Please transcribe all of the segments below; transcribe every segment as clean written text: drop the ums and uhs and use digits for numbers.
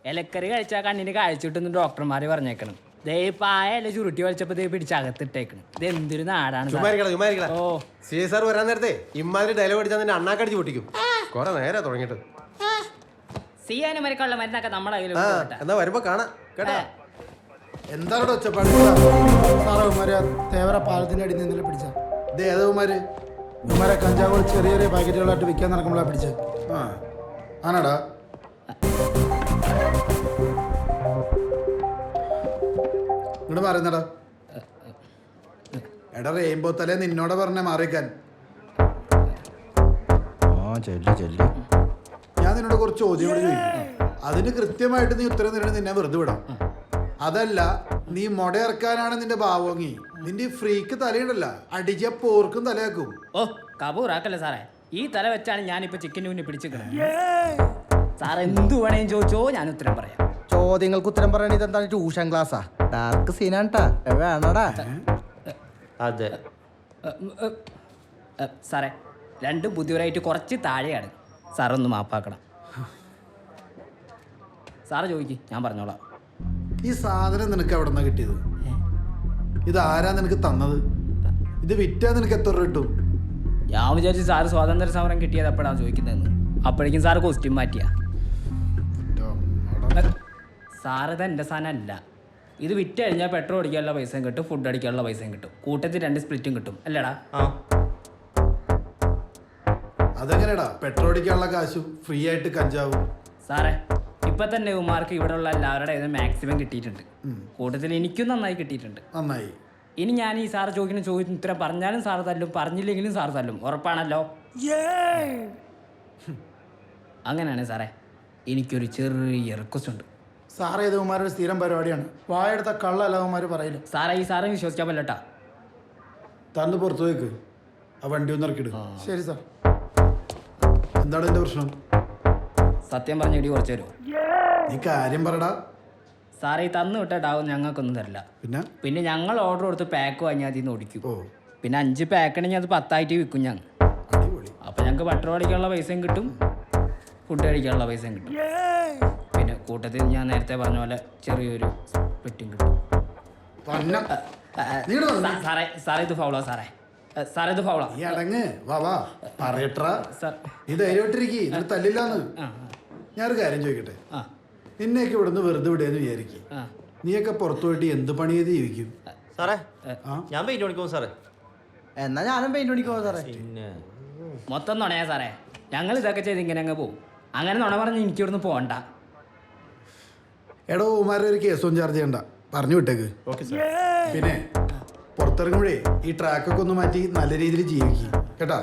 ഇലക്കറി കഴിച്ചാൽ കണ്ണിന് കാഴ്ച ഡോക്ടർമാര് പറഞ്ഞേക്കണം. പായല്ല ചുരുട്ടി വലിച്ചപ്പോ പിടിച്ചകത്തിട്ടേക്കണം. ഇത് എന്തൊരു നാടാണ്. ഓ സീസർ വരാൻ നേരത്തെ ഇമ്മാതിരി ഡയലോഗ് അടിച്ചാൽ നിന്നെ അണ്ണാക്കടിച്ച് പൊട്ടിക്കും. കൊറേ നേരം തുടങ്ങിട്ട് സിയാനുമാർക്കുള്ള മരുന്നൊക്കെ നമ്മളെ എന്നാ വരുമ്പോ കാണാം കേട്ടാ. എന്താണ് ഒച്ചപ്പാട്? സാറേ ഉമാരെ തേവര പാലത്തിന്റെ അടിയിൽ നിന്നില്ല പിടിച്ച ഇത് ഏതാ ഉമാര്? ഉമാരെ കഞ്ചാവുകൾ ചെറിയ ചെറിയ പാക്കറ്റുകളായിട്ട് വിൽക്കാൻ നടക്കുമ്പോഴാണ് പിടിച്ചത്. ആ ആണാടാ. ഇങ്ങോട്ട് പറയുന്നടാ. എടാ റെയിൻബോ തലേ നിന്നോട് പറഞ്ഞ മാറിക്കാൻ. ഞാൻ നിന്നോട് കുറച്ച് ചോദ്യങ്ങൾ ചോദിക്കും, അതിന് കൃത്യമായിട്ട് നീ ഉത്തരം തരണം. നിന്നെ വെറുതെ വിടാം. അതല്ല നീ മുട ഇറക്കാനാണ് നിന്റെ ഭാവങ്ങി. നിന്റെ ഈ ഫ്രീക്ക് തലയുണ്ടല്ല, അടിച്ച പോർക്കും തലയാക്കും. ഓ കബൂറാക്കല്ലേ സാറേ, ഈ തല വെച്ചാണ് ഞാനിപ്പോ ചിക്കൻ ഊന്നി പിടിച്ചിരിക്കുന്നത്. സാർ എന്ത് വേണേലും ചോദിച്ചോ, ഞാൻ ഉത്തരം പറയാം. ചോദ്യങ്ങൾക്ക് ഉത്തരം പറയണ ഇതെന്താണ് ട്യൂഷൻ ക്ലാസ്സാ? ഡാർക്ക് സീനാണ്ടാ വേണടാ. അതെ സാറേ രണ്ടും ബുദ്ധിപരമായിട്ട് കുറച്ച് താഴെയാണ്. സാറൊന്ന് മാപ്പാക്കണം. സാറ് ചോദിക്കും, ഞാൻ പറഞ്ഞോളാം. ഈ സാധനം നിനക്ക് എവിടെ നിന്നാ കിട്ടിയത്? ഇത് ആരാ നിനക്ക് തന്നത്? ഇത് വിറ്റാ നിനക്ക് എത്ര രൂപ കിട്ടും? ഞാൻ വിചാരിച്ചു സാറ് സ്വാതന്ത്ര്യ സമരം കിട്ടിയത് എപ്പോഴാണ് ചോദിക്കുന്നതെന്ന്. അപ്പോഴേക്കും സാറ് കോസ്റ്റ്യൂം മാറ്റിയ. സാറ് ഇത് എൻ്റെ സാധനം അല്ല. ഇത് വിറ്റ് കഴിഞ്ഞാൽ പെട്രോൾ അടിക്കാനുള്ള പൈസയും കിട്ടും, ഫുഡ് അടിക്കാനുള്ള പൈസയും കിട്ടും, കൂട്ടത്തിൽ 2 സ്പ്ലിറ്റും കിട്ടും. അല്ലടാ? അതെങ്ങനെയാടാ പെട്രോൾ അടിക്കാനുള്ള കാശും ഫ്രീ ആയിട്ട് കഞ്ചാവും? സാറേ ഇപ്പൊ തന്നെ ഉമാർക്ക് ഇവിടെ ഉള്ള എല്ലാവരുടെ ഇത് മാക്സിമം കിട്ടിയിട്ടുണ്ട്. കൂട്ടത്തിൽ എനിക്കും നന്നായി കിട്ടിയിട്ടുണ്ട്. നന്നായി. ഇനി ഞാൻ ഈ സാറ് ചോദിക്കുന്ന ചോദ്യത്തിന് ഉത്തരം പറഞ്ഞാലും സാറ് തല്ലും, പറഞ്ഞില്ലെങ്കിലും സാറ് തല്ലും. ഉറപ്പാണല്ലോ? അങ്ങനെയാണ് സാറേ. എനിക്കൊരു ചെറിയ റിക്വസ്റ്റ് ഉണ്ട്. സാറേ ഇത് ഉമാരുടെ സ്ഥിരം പരിപാടിയാണ്. വായെടുത്ത കള്ളല്ല ഉമാര് പറയില്ല. സാറേ ഈ സാറെ വിശ്വസിക്കാൻ പറ്റട്ടാ. തന്ന് പുറത്തു പോയിക്ക്, ആ വണ്ടി ഒന്ന് ഇറക്കിടും. ശരി സാർ. എന്താണ് എന്റെ പ്രശ്നം? സത്യം പറഞ്ഞ ഇടി കുറച്ച് തരുമോ? നീ കാര്യം പറടാ. സാറേ ഈ തന്നു വിട്ട ഡാവും ഞങ്ങൾക്കൊന്നും തരില്ല. പിന്നെ ഞങ്ങൾ ഓർഡർ കൊടുത്ത് പാക്ക് വാങ്ങി അതിൽ നിന്ന് ഓടിക്കും. പിന്നെ 5 പാക്കണെങ്കിൽ അത് 10 ആയിട്ട് വിൽക്കും ഞങ്ങൾ. അപ്പം ഞങ്ങൾക്ക് പെട്രോൾ അടിക്കാനുള്ള പൈസയും കിട്ടും, ഫുഡ് കഴിക്കാനുള്ള പൈസയും കിട്ടും. പിന്നെ കൂട്ടത്തിൽ ഞാൻ നേരത്തെ പറഞ്ഞ പോലെ ചെറിയൊരു സ്പ്ലിറ്റും കിട്ടും. സാറേ സാറേ ഇത് ഫൗളാ സാറേ. സാറേ ഇത് ഫൗളാ. നീ അടങ്ങ്. വാ വാ പറയട്ടാ. സാർ നീ ധൈര്യമായിട്ടിരിക്കി, ഇത് തല്ലില്ലാന്ന്. ഞാനൊരു കാര്യം ചോദിക്കട്ടെ. നിന്നെയൊക്കെ ഇവിടുന്ന് വെറുതെ വിടുകയെന്ന് വിചാരിക്കും. നീയൊക്കെ പുറത്തു പോയിട്ട് എന്ത് പണി ചെയ്ത് ജീവിക്കും? സാറേ ഞാൻ പെയിന്റ് പണിക്കും സാറേ. എന്നാ ഞാനും പെയിന്റ് പണിക്കോ സാറേ. മൊത്തം നുണയാ സാറേ. ഞങ്ങൾ ഇതൊക്കെ ചെയ്ത് ഇങ്ങനെ അങ്ങ് പോകും. അങ്ങനെ നുണ പറഞ്ഞ് എനിക്ക് ഇവിടുന്ന് പോകണ്ട. എടോ ഉമാരുടെ ഒരു കേസൊന്നും ചാർജ് ചെയ്യണ്ട, പറഞ്ഞു വിട്ടേക്ക്. പിന്നെ പുറത്തിറങ്ങുമ്പോഴേ ഈ ട്രാക്കൊക്കെ ഒന്ന് മാറ്റി നല്ല രീതിയിൽ ജീവിക്കും കേട്ടാ.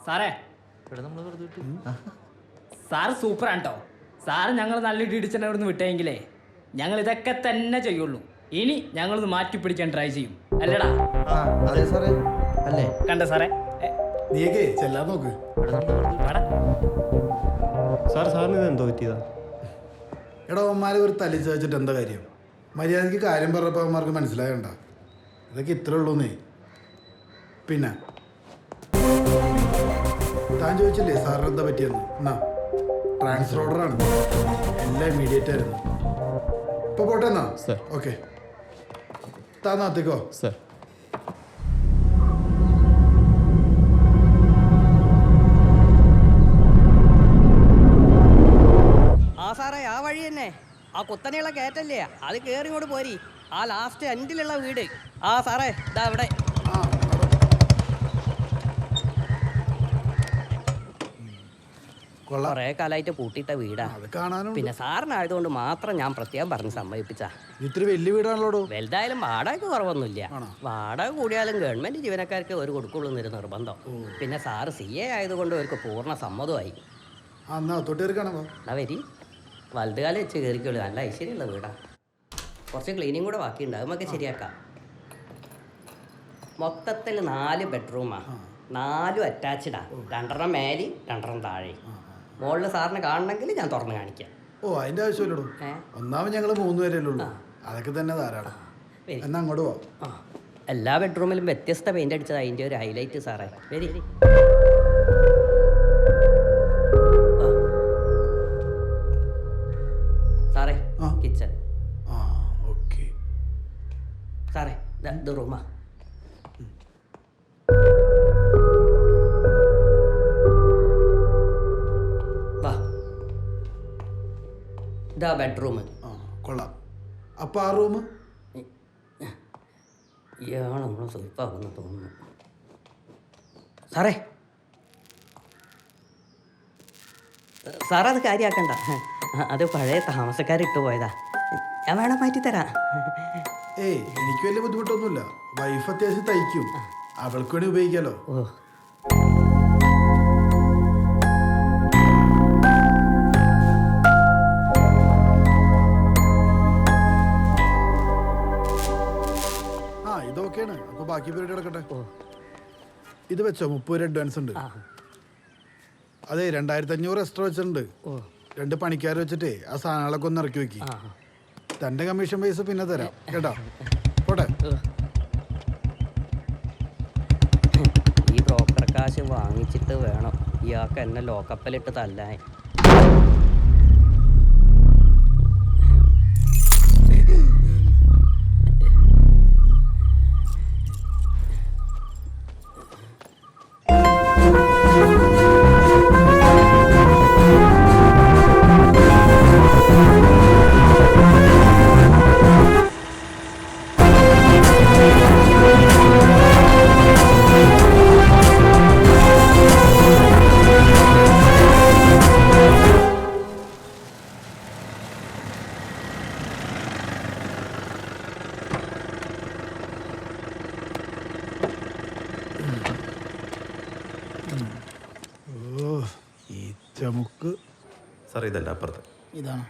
സാറേ സാറ് സൂപ്പറാണ് കേട്ടോ. സാറ് ഞങ്ങൾ നല്ല ഇടിച്ചെന്നെ ഇവിടുന്ന് വിട്ടെങ്കിലേ ഞങ്ങൾ ഇതൊക്കെ തന്നെ ചെയ്യുള്ളൂ. ഇനി ഞങ്ങളൊന്ന് മാറ്റി പിടിക്കാൻ ട്രൈ ചെയ്യും. അല്ലടാ? അതെ സാറേ. അല്ലേ? കണ്ട സാറേ? നീയൊക്കെ ചെല്ലാൻ നോക്ക്. സാറിന് ഇത് എന്തോ പറ്റിയതാ? എടോ അവന്മാരെ ഒരു തല്ലി ചോദിച്ചിട്ട് എന്താ കാര്യം? മര്യാദയ്ക്ക് കാര്യം പറഞ്ഞപ്പോൾ അവന്മാർക്ക് മനസ്സിലായണ്ട. ഇതൊക്കെ ഇത്രേ ഉള്ളൂന്നേ. പിന്നെ താൻ ചോദിച്ചില്ലേ സാറിന് എന്താ പറ്റിയെന്ന്? എന്നാ ട്രാൻസ്ഫർ ഓർഡറാണ്, എല്ലാം ഇമ്മീഡിയറ്റ് ആയിരുന്നു. ഇപ്പോൾ പോട്ടെ എന്നാ. ഓക്കെ താൻ നാത്തിക്കോ. സാർ സാറേ ആ വഴി തന്നെ, ആ കുത്തനെയുള്ള കയറ്റല്ലേ, അത് കയറി ഇങ്ങോട്ട് പോരി. ആ ലാസ്റ്റ് എൻഡിലുള്ള വീട്. ആ സാറേ ഇതാ ഇവിടെ. കുറേ കാലമായിട്ട് പൂട്ടിയിട്ട വീടാ. പിന്നെ സാറിനായതുകൊണ്ട് മാത്രം ഞാൻ പ്രത്യേകം പറഞ്ഞ് സമ്മതിപ്പിച്ച. ഇത്തിരി വലിയ വീടാണല്ലോ. വലുതായാലും വാടക കുറവൊന്നുമില്ല. വാടക കൂടിയാലും ഗവൺമെന്റ് ജീവനക്കാർക്ക് ഒരു കൊടുക്കുള്ളൂ എന്നൊരു നിർബന്ധം. പിന്നെ സാറ് CA ആയതുകൊണ്ട് അവർക്ക് പൂർണ്ണ സമ്മതമായി. വരി വലുതുകാലം വെച്ച് കയറിക്കോളൂ. നല്ല ഐശ്വര്യമുള്ള വീടാ. കുറച്ച് ക്ലീനിങ് കൂടെ ബാക്കിയുണ്ട്, അതുമൊക്കെ ശരിയാക്കാം. മൊത്തത്തിൽ 4 ബെഡ്റൂമാ, 4 അറ്റാച്ച്ഡാ. 2 മേലി 2 താഴെ. മുകളിൽ സാറിന് കാണണമെങ്കിൽ ഞാൻ തുറന്ന് കാണിക്കാം. അതിന്റെ ആവശ്യമില്ലടോ. ഒന്നാമത് ഞങ്ങൾ 3 പേരല്ലേ ഉള്ളൂ, അതൊക്കെ തന്നെ ധാരാളം. എന്നാ അങ്ങോട്ട് പോവാം. എല്ലാ ബെഡ്റൂമിലും വ്യത്യസ്ത പെയിന്റ് അടിച്ചത് അതിന്റെ ഒരു ഹൈലൈറ്റ് സാറേ. വരി സാറേ കിച്ചൺ. സാറേ ഇത് റൂമാ. വാ ഇതാ ബെഡ്റൂം. കൊള്ളാം. അപ്പൊ ആ റൂം ഇയാൾ നമ്മൾ സ്വയ്പാകുന്നു തോന്നുന്നു. സാറേ സാറേ അത് കാര്യമാക്കണ്ട. അത് പഴയ താമസക്കാരിട്ട് പോയതാ. ഞാൻ വേണം മാറ്റി തരാം. ഏയ് എനിക്ക് വലിയ ബുദ്ധിമുട്ടൊന്നുമില്ല. വൈഫ് അത്യാവശ്യം തയ്ക്കും, അവൾക്ക് വേണ്ടി ഉപയോഗിക്കാലോ. ഓ ആ ഇതൊക്കെയാണ്. അപ്പൊ ബാക്കി പരിപാടി കിടക്കട്ടെ. ഇത് വെച്ചോ, 30 അഡ്വാൻസ് ഉണ്ട്. അതെ 2500 എക്സ്ട്രാ വെച്ചിട്ടുണ്ട്. 2 പണിക്കാർ വെച്ചിട്ടേ ആ സാധനങ്ങളൊക്കെ ഒന്ന് ഇറക്കി വെക്കി. തന്റെ കമ്മീഷൻ പൈസ പിന്നെ തരാം കേട്ടോ. പോട്ടെ. ഈ ബ്രോക്കർ കാശ് വാങ്ങിച്ചിട്ട് വേണം ഇയാൾക്ക് എന്നെ ലോക്കപ്പിലിട്ട് തല്ലാൻ. ഈ ചമുക്ക് സാറേ ഇതല്ല അപ്പുറത്ത്. ഇതാണ്.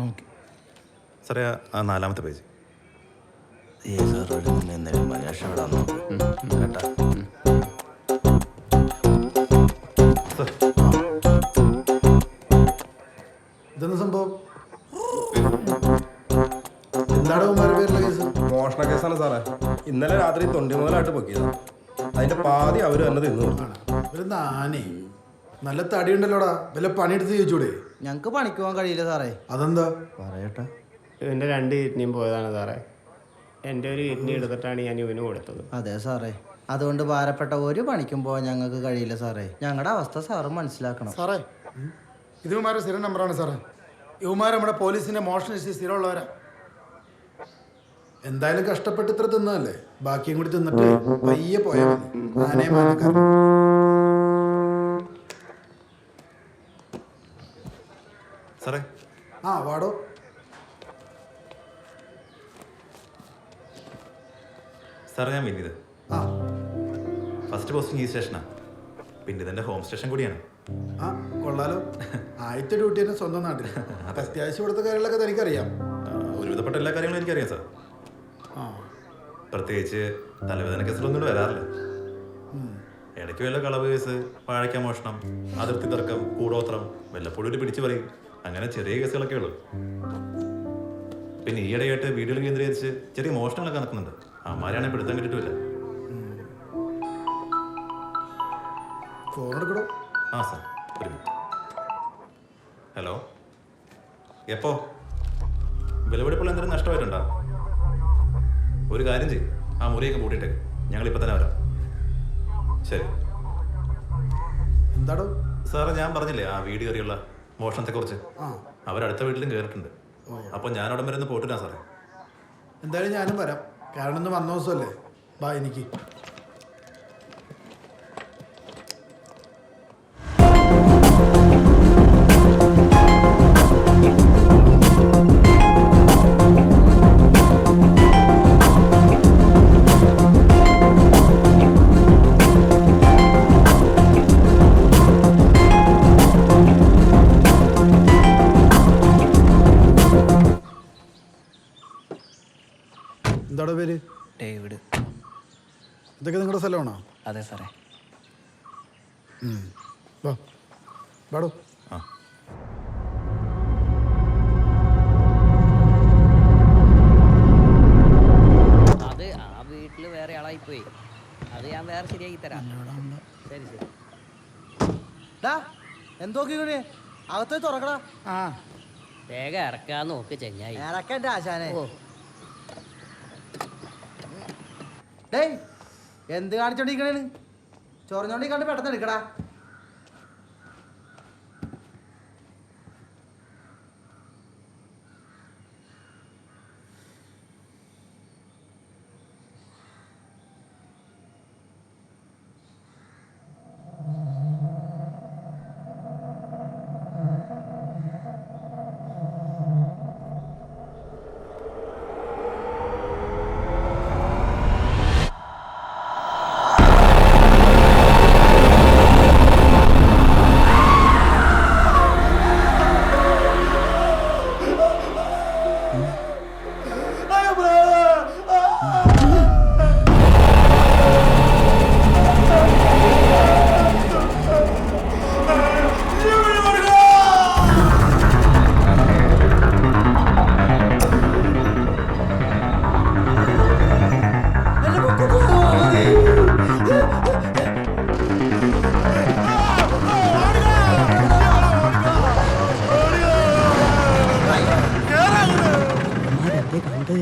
ഓക്കെ. സാറേ ആ 4ാമത്തെ പേജ്. ഇതെന്താ സംഭവം? എന്താണ് ഉമ്മാരുടെ പേരുള്ള കേസ്? മോഷണ കേസാണ് സാറേ. ഇന്നലെ രാത്രി 90 മുതലായിട്ട് പൊക്കിയതാണ്. അതിന്റെ പാതി അവർ തന്നെ തിന്നു. ഒരു നാനേ നല്ല തടിയുണ്ടല്ലോടാ, വല്ല പണിയെടുത്ത് ചോദിച്ചൂടെ? ഞങ്ങക്ക് പണിക്ക് പോകാൻ കഴിയില്ല സാറേ. അതെന്താ? പറയട്ടെ. ഇവന്റെ 2 കിഡ്നിയും പോയതാണ് സാറേ. എൻ്റെ ഒരു കിഡ്നി എടുത്തിട്ടാണ് ഞാൻ ഇവന് കൊടുത്തത്. അതെ സാറേ, അതുകൊണ്ട് ഭാരപ്പെട്ട ഒരു പണിക്കും പോകാൻ ഞങ്ങൾക്ക് കഴിയില്ല സാറേ. ഞങ്ങളുടെ അവസ്ഥ സാറ് മനസ്സിലാക്കണം. സാറേ ഇത് ഇവന്മാരുടെ സ്ഥിരം നമ്പറാണ് സാറേ. ഇവന്മാർ നമ്മുടെ പോലീസിന്റെ മോഷണ ലിസ്റ്റിൽ സ്ഥിരമുള്ളവരാ. എന്തായാലും കഷ്ടപ്പെട്ട് ഇത്ര തിന്നതല്ലേ, ബാക്കിയും കൂടി തിന്നിട്ട് പയ്യെ പോയാൽ മതി. ആനയെ മാനക്കാരൻ. സാറേ ആ വാടോ. സാറേ ഞാൻ വിനീത്. ആ ഫസ്റ്റ് പോസ്റ്റിംഗ് ഈ സ്റ്റേഷനാണ്. പിന്നെ ഇതെൻ്റെ ഹോം സ്റ്റേഷൻ കൂടിയാണ്. ആ കൊള്ളാലോ. ആദ്യത്തെ ഡ്യൂട്ടി തന്നെ സ്വന്തം നാട്ടിൽ. അത്യാവശ്യം ഇവിടുത്തെ കാര്യങ്ങളൊക്കെ തനിക്കറിയാം. ഒരുവിധപ്പെട്ട എല്ലാ കാര്യങ്ങളും എനിക്കറിയാം സാർ. ആ പ്രത്യേകിച്ച് തലവേദന കേസിലൊന്നും വരാറില്ല. ഇടയ്ക്ക് വല്ല കളവ് കേസ്, വാഴയ്ക്ക മോഷണം, അതിർത്തി തർക്കം, കൂടോത്രം, വല്ലപ്പോഴും ഒരു പിടിച്ചു പറയും, അങ്ങനെ ചെറിയ കേസുകളൊക്കെ ഉള്ളു. പിന്നെ ഈയിടെയായിട്ട് വീടുകൾ കേന്ദ്രീകരിച്ച് ചെറിയ മോഷണങ്ങളൊക്കെ നടക്കുന്നുണ്ട്. അമ്മാരാണ് പിടുത്തം കിട്ടിയിട്ടില്ല. ഫോൺ എടുക്കണോ? ആ സാർ ഒരു മിനിറ്റ്. ഹലോ, എപ്പോ? വിലപിടിപ്പുള്ള എന്തെങ്കിലും നഷ്ടമായിട്ടുണ്ടോ? ഒരു കാര്യം ചെയ്യും, ആ മുറിയൊക്കെ കൂട്ടിയിട്ടേക്ക്. ഞങ്ങളിപ്പോൾ തന്നെ വരാം. ശരി. എന്താടോ? സാറേ ഞാൻ പറഞ്ഞില്ലേ ആ വീട് കയറിയുള്ള മോഷണത്തെക്കുറിച്ച്. അവരടുത്ത വീട്ടിലും കയറിയിട്ടുണ്ട്. അപ്പോൾ ഞാൻ അവിടെ വരെ ഒന്ന് പോയിട്ടില്ല സാറേ. എന്തായാലും ഞാനും വരാം, കാരണം ഇന്ന് വന്ന ദിവസമല്ലേ. ബാ എനിക്ക്. എന്താടോ പേര്? ഡേവിഡ്. ഇതൊക്കെ നിങ്ങളുടെ സ്ഥലമാണോ? അതെ സാറേ. വാ വാടോ. ആ അത് ആ വീട്ടിൽ വേറെ ആളായിപ്പോയി. അത് ഞാൻ വേറെ ശരിയാക്കി തരാം. ശരി ശരി. എന്തോക്കി അകത്ത് തുറക്കടാ. ആ വേഗം ഇറക്കാൻ നോക്ക് ചെങ്ങായി. ഇറക്കണ്ട ആശാനെ. ഓ ഡേയ് എന്ത് കാണിച്ചോണ്ടിരിക്കണേന്ന്? ചൊറഞ്ഞോണ്ടിരിക്കാണ്ട് പെട്ടെന്ന് എടുക്കടാ. കണ്ട് കണ്ട്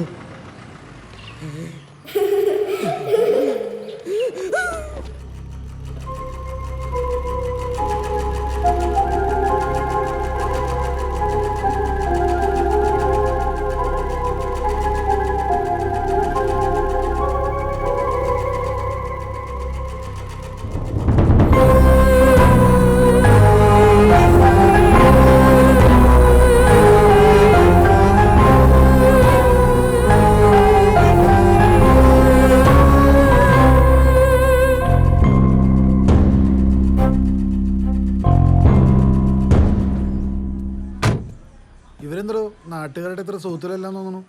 ഇവരെന്തോ നാട്ടുകാരുടെ ഇത്ര സൂത്രമെല്ലാം തോന്നുന്നു.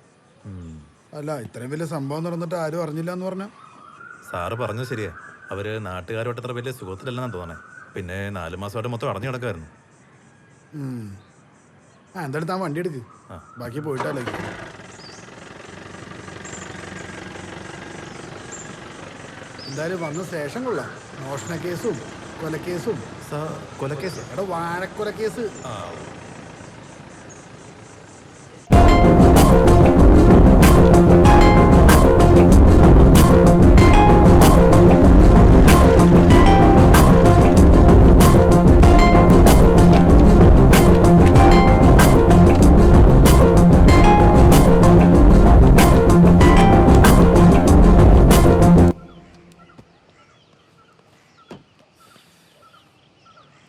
അല്ല ഇത്രയും വലിയ സംഭവം നടന്നിട്ട് ആരും അറിഞ്ഞില്ല എന്ന് പറഞ്ഞ. സാറ് പറഞ്ഞത് ശരിയാ. അവര് നാട്ടുകാരോട്ട് അത്ര വലിയ സുഖത്തിലല്ലെന്നാണ് തോന്നണേ. പിന്നെ 4 മാസമായിട്ട് മൊത്തം അടഞ്ഞു കിടക്കായിരുന്നു. എന്തായാലും താൻ വണ്ടി എടുക്ക്, ബാക്കി പോയിട്ടല്ലേ. എന്തായാലും വന്ന ശേഷം കൊള്ളാം. മോഷണ കേസും കൊലക്കേസും. കൊലക്കേസ്? എടാ വാഴക്കൊലക്കേസ്.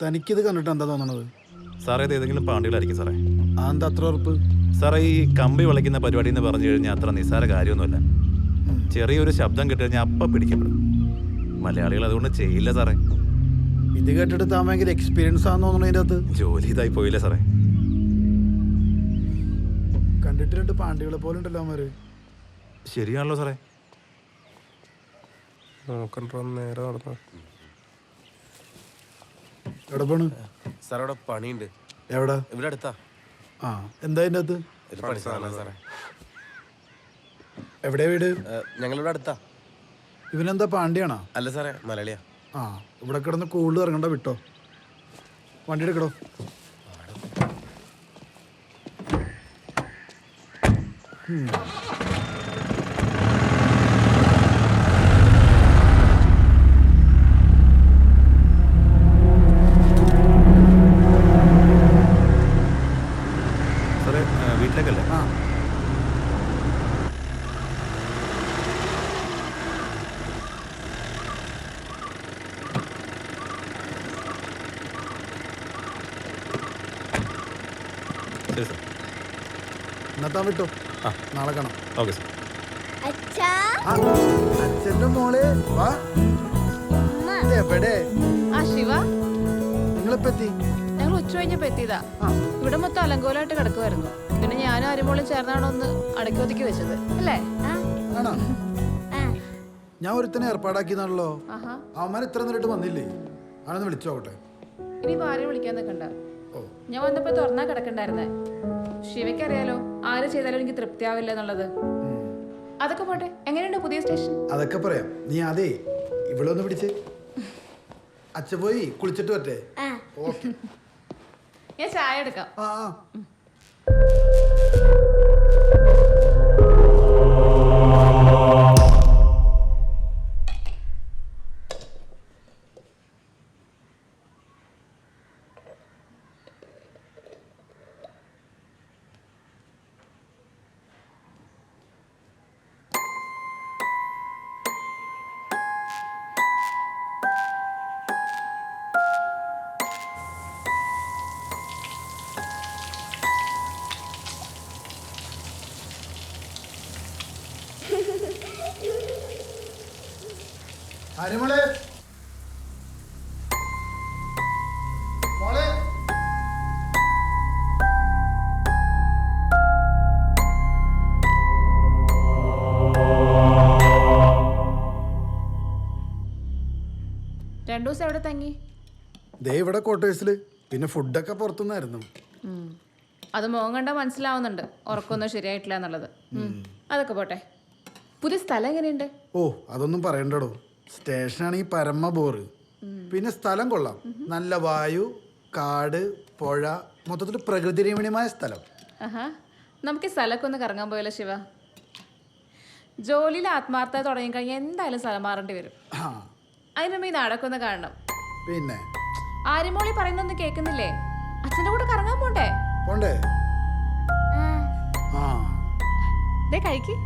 തനിക്കിത് കണ്ടിട്ട് എന്താ തോന്നണത്? സാറേ ഇത് ഏതെങ്കിലും പാണ്ടികളായിരിക്കും സാറേ. അതെന്താ അത്ര ഉറപ്പ്? സാറേ ഈ കമ്പി വിളയ്ക്കുന്ന പരിപാടി എന്ന് പറഞ്ഞു കഴിഞ്ഞാൽ അത്ര നിസ്സാര കാര്യമൊന്നുമല്ല. ചെറിയൊരു ശബ്ദം കിട്ടി കഴിഞ്ഞാൽ അപ്പം പിടിക്കപ്പെടും. മലയാളികൾ അതുകൊണ്ട് ചെയ്യില്ല സാറേ. ഇത് കേട്ടിട്ട് താൻ ഭയങ്കര എക്സ്പീരിയൻസ് ആണെന്ന് തോന്നണു. അതിൻ്റെ അകത്ത് ജോലി ഇതായി പോയില്ല സാറേ. കണ്ടിട്ട് 2 പാണ്ടികളെ പോലെ ഉണ്ടല്ലോ അവന്മാര്. ശരിയാണല്ലോ സാറേ. നേരെ നടന്നു. എവിടെ പോണ്? സാർ അവിടെ പണിയുണ്ട്. എവിടെ? ഇവിടെ അടുത്താ. ആ എന്താ അതിൻ്റെ അകത്ത്? സാറേ എവിടെയാ വീട്? ഞങ്ങളിവിടെ അടുത്താ. ഇവനെന്താ പാണ്ടിയാണോ? അല്ല സാറേ, മലയാളിയാ. ആ ഇവിടെ കിടന്ന് കൂടുതൽ ഇറങ്ങണ്ട, വിട്ടോ. വണ്ടി എടുക്കടോ. സാറേ വീട്ടിലേക്കല്ലേ? ആ ശരി സാർ. എന്നാ വിട്ടോ. നാളെ കാണാം. Okay sir. ആ, അച്ഛന്റെ മോളെ വാ. എവിടെ ആ ശിവ, നിങ്ങളിപ്പോ എത്തി? ഞങ്ങൾ ഉച്ച കഴിഞ്ഞപ്പോ എത്തിയതാ. ഇവിടെ മൊത്തം അലങ്കോലമായിട്ട് കിടക്കുമായിരുന്നു. പിന്നെ ഞാനും അരിമോളും ചേർന്നാണ് ഒന്ന് അടക്കി ഒതുക്കി വെച്ചത് അല്ലേ? ആണോ? ഞാൻ ഒരുത്തനെ ഏർപ്പാടാക്കിയെന്നാണല്ലോ. ആഹാ, അവന്മാർ ഇത്ര നേരിട്ട് വന്നില്ലേ? അവനൊന്ന് വിളിച്ചോട്ടെ. ഇനി ആരെയും വിളിക്കാൻ നിൽക്കണ്ട. ഞാൻ വന്നപ്പോ തുറന്നാ കിടക്കണ്ടായിരുന്നേ. ശിവയ്ക്ക് അറിയാലോ ആര് ചെയ്താലും എനിക്ക് തൃപ്തിയാവില്ല എന്നുള്ളത്. അതൊക്കെ പോട്ടെ, എങ്ങനെയുണ്ട് പുതിയ സ്റ്റേഷൻ? അതൊക്കെ പറയാം. നീ അതേ ഇവിടെ ഒന്ന് പിടിച്ച്. അച്ഛ പോയി കുളിച്ചിട്ട് വരട്ടെ? ഓക്കെ. ഞാൻ ചായ എടുക്കാം. ആ അരിമോളെ മോളെ. രണ്ടു ദിവസം എവിടെ തങ്ങി? ദേ ഇവിടെ ക്വാർട്ടേഴ്സില്. പിന്നെ ഫുഡൊക്കെ പുറത്തുനിന്നായിരുന്നു. അത് മോൻ കണ്ടാൽ മനസ്സിലാവുന്നുണ്ട് ഉറക്കൊന്നും ശരിയായിട്ടില്ല എന്നുള്ളത്. അതൊക്കെ പോട്ടെ, പുതിയ സ്ഥലം എങ്ങനെയുണ്ട്? ഓ അതൊന്നും പറയണ്ടടോ. സ്റ്റേഷനാണെങ്കിൽ പരമ ബോറ്. പിന്നെ സ്ഥലം കൊള്ളാം. നല്ല വായു, കാട്, പുഴ, മൊത്തത്തിൽ പ്രകൃതി രമണീയമായ സ്ഥലം. ആഹാ, നമുക്ക് ഈ സ്ഥലമൊക്കെ ഒന്ന് കറങ്ങാൻ പോയല്ലോ ശിവ. ജോലിയിൽ ആത്മാർത്ഥത തുടങ്ങിക്കഴിഞ്ഞാൽ എന്തായാലും സ്ഥലം മാറേണ്ടി വരും. അതിനുമ്പ് ഈ നാടൊക്കെ ഒന്ന് കാണണം. പിന്നെ ആര്യമോളി പറയുന്നൊന്നും കേൾക്കുന്നില്ലേ? അച്ഛൻ്റെ കൂടെ കറങ്ങാൻ പോണ്ടേ? പോണ്ടേ? ആ ദേ കഴിക്ക്.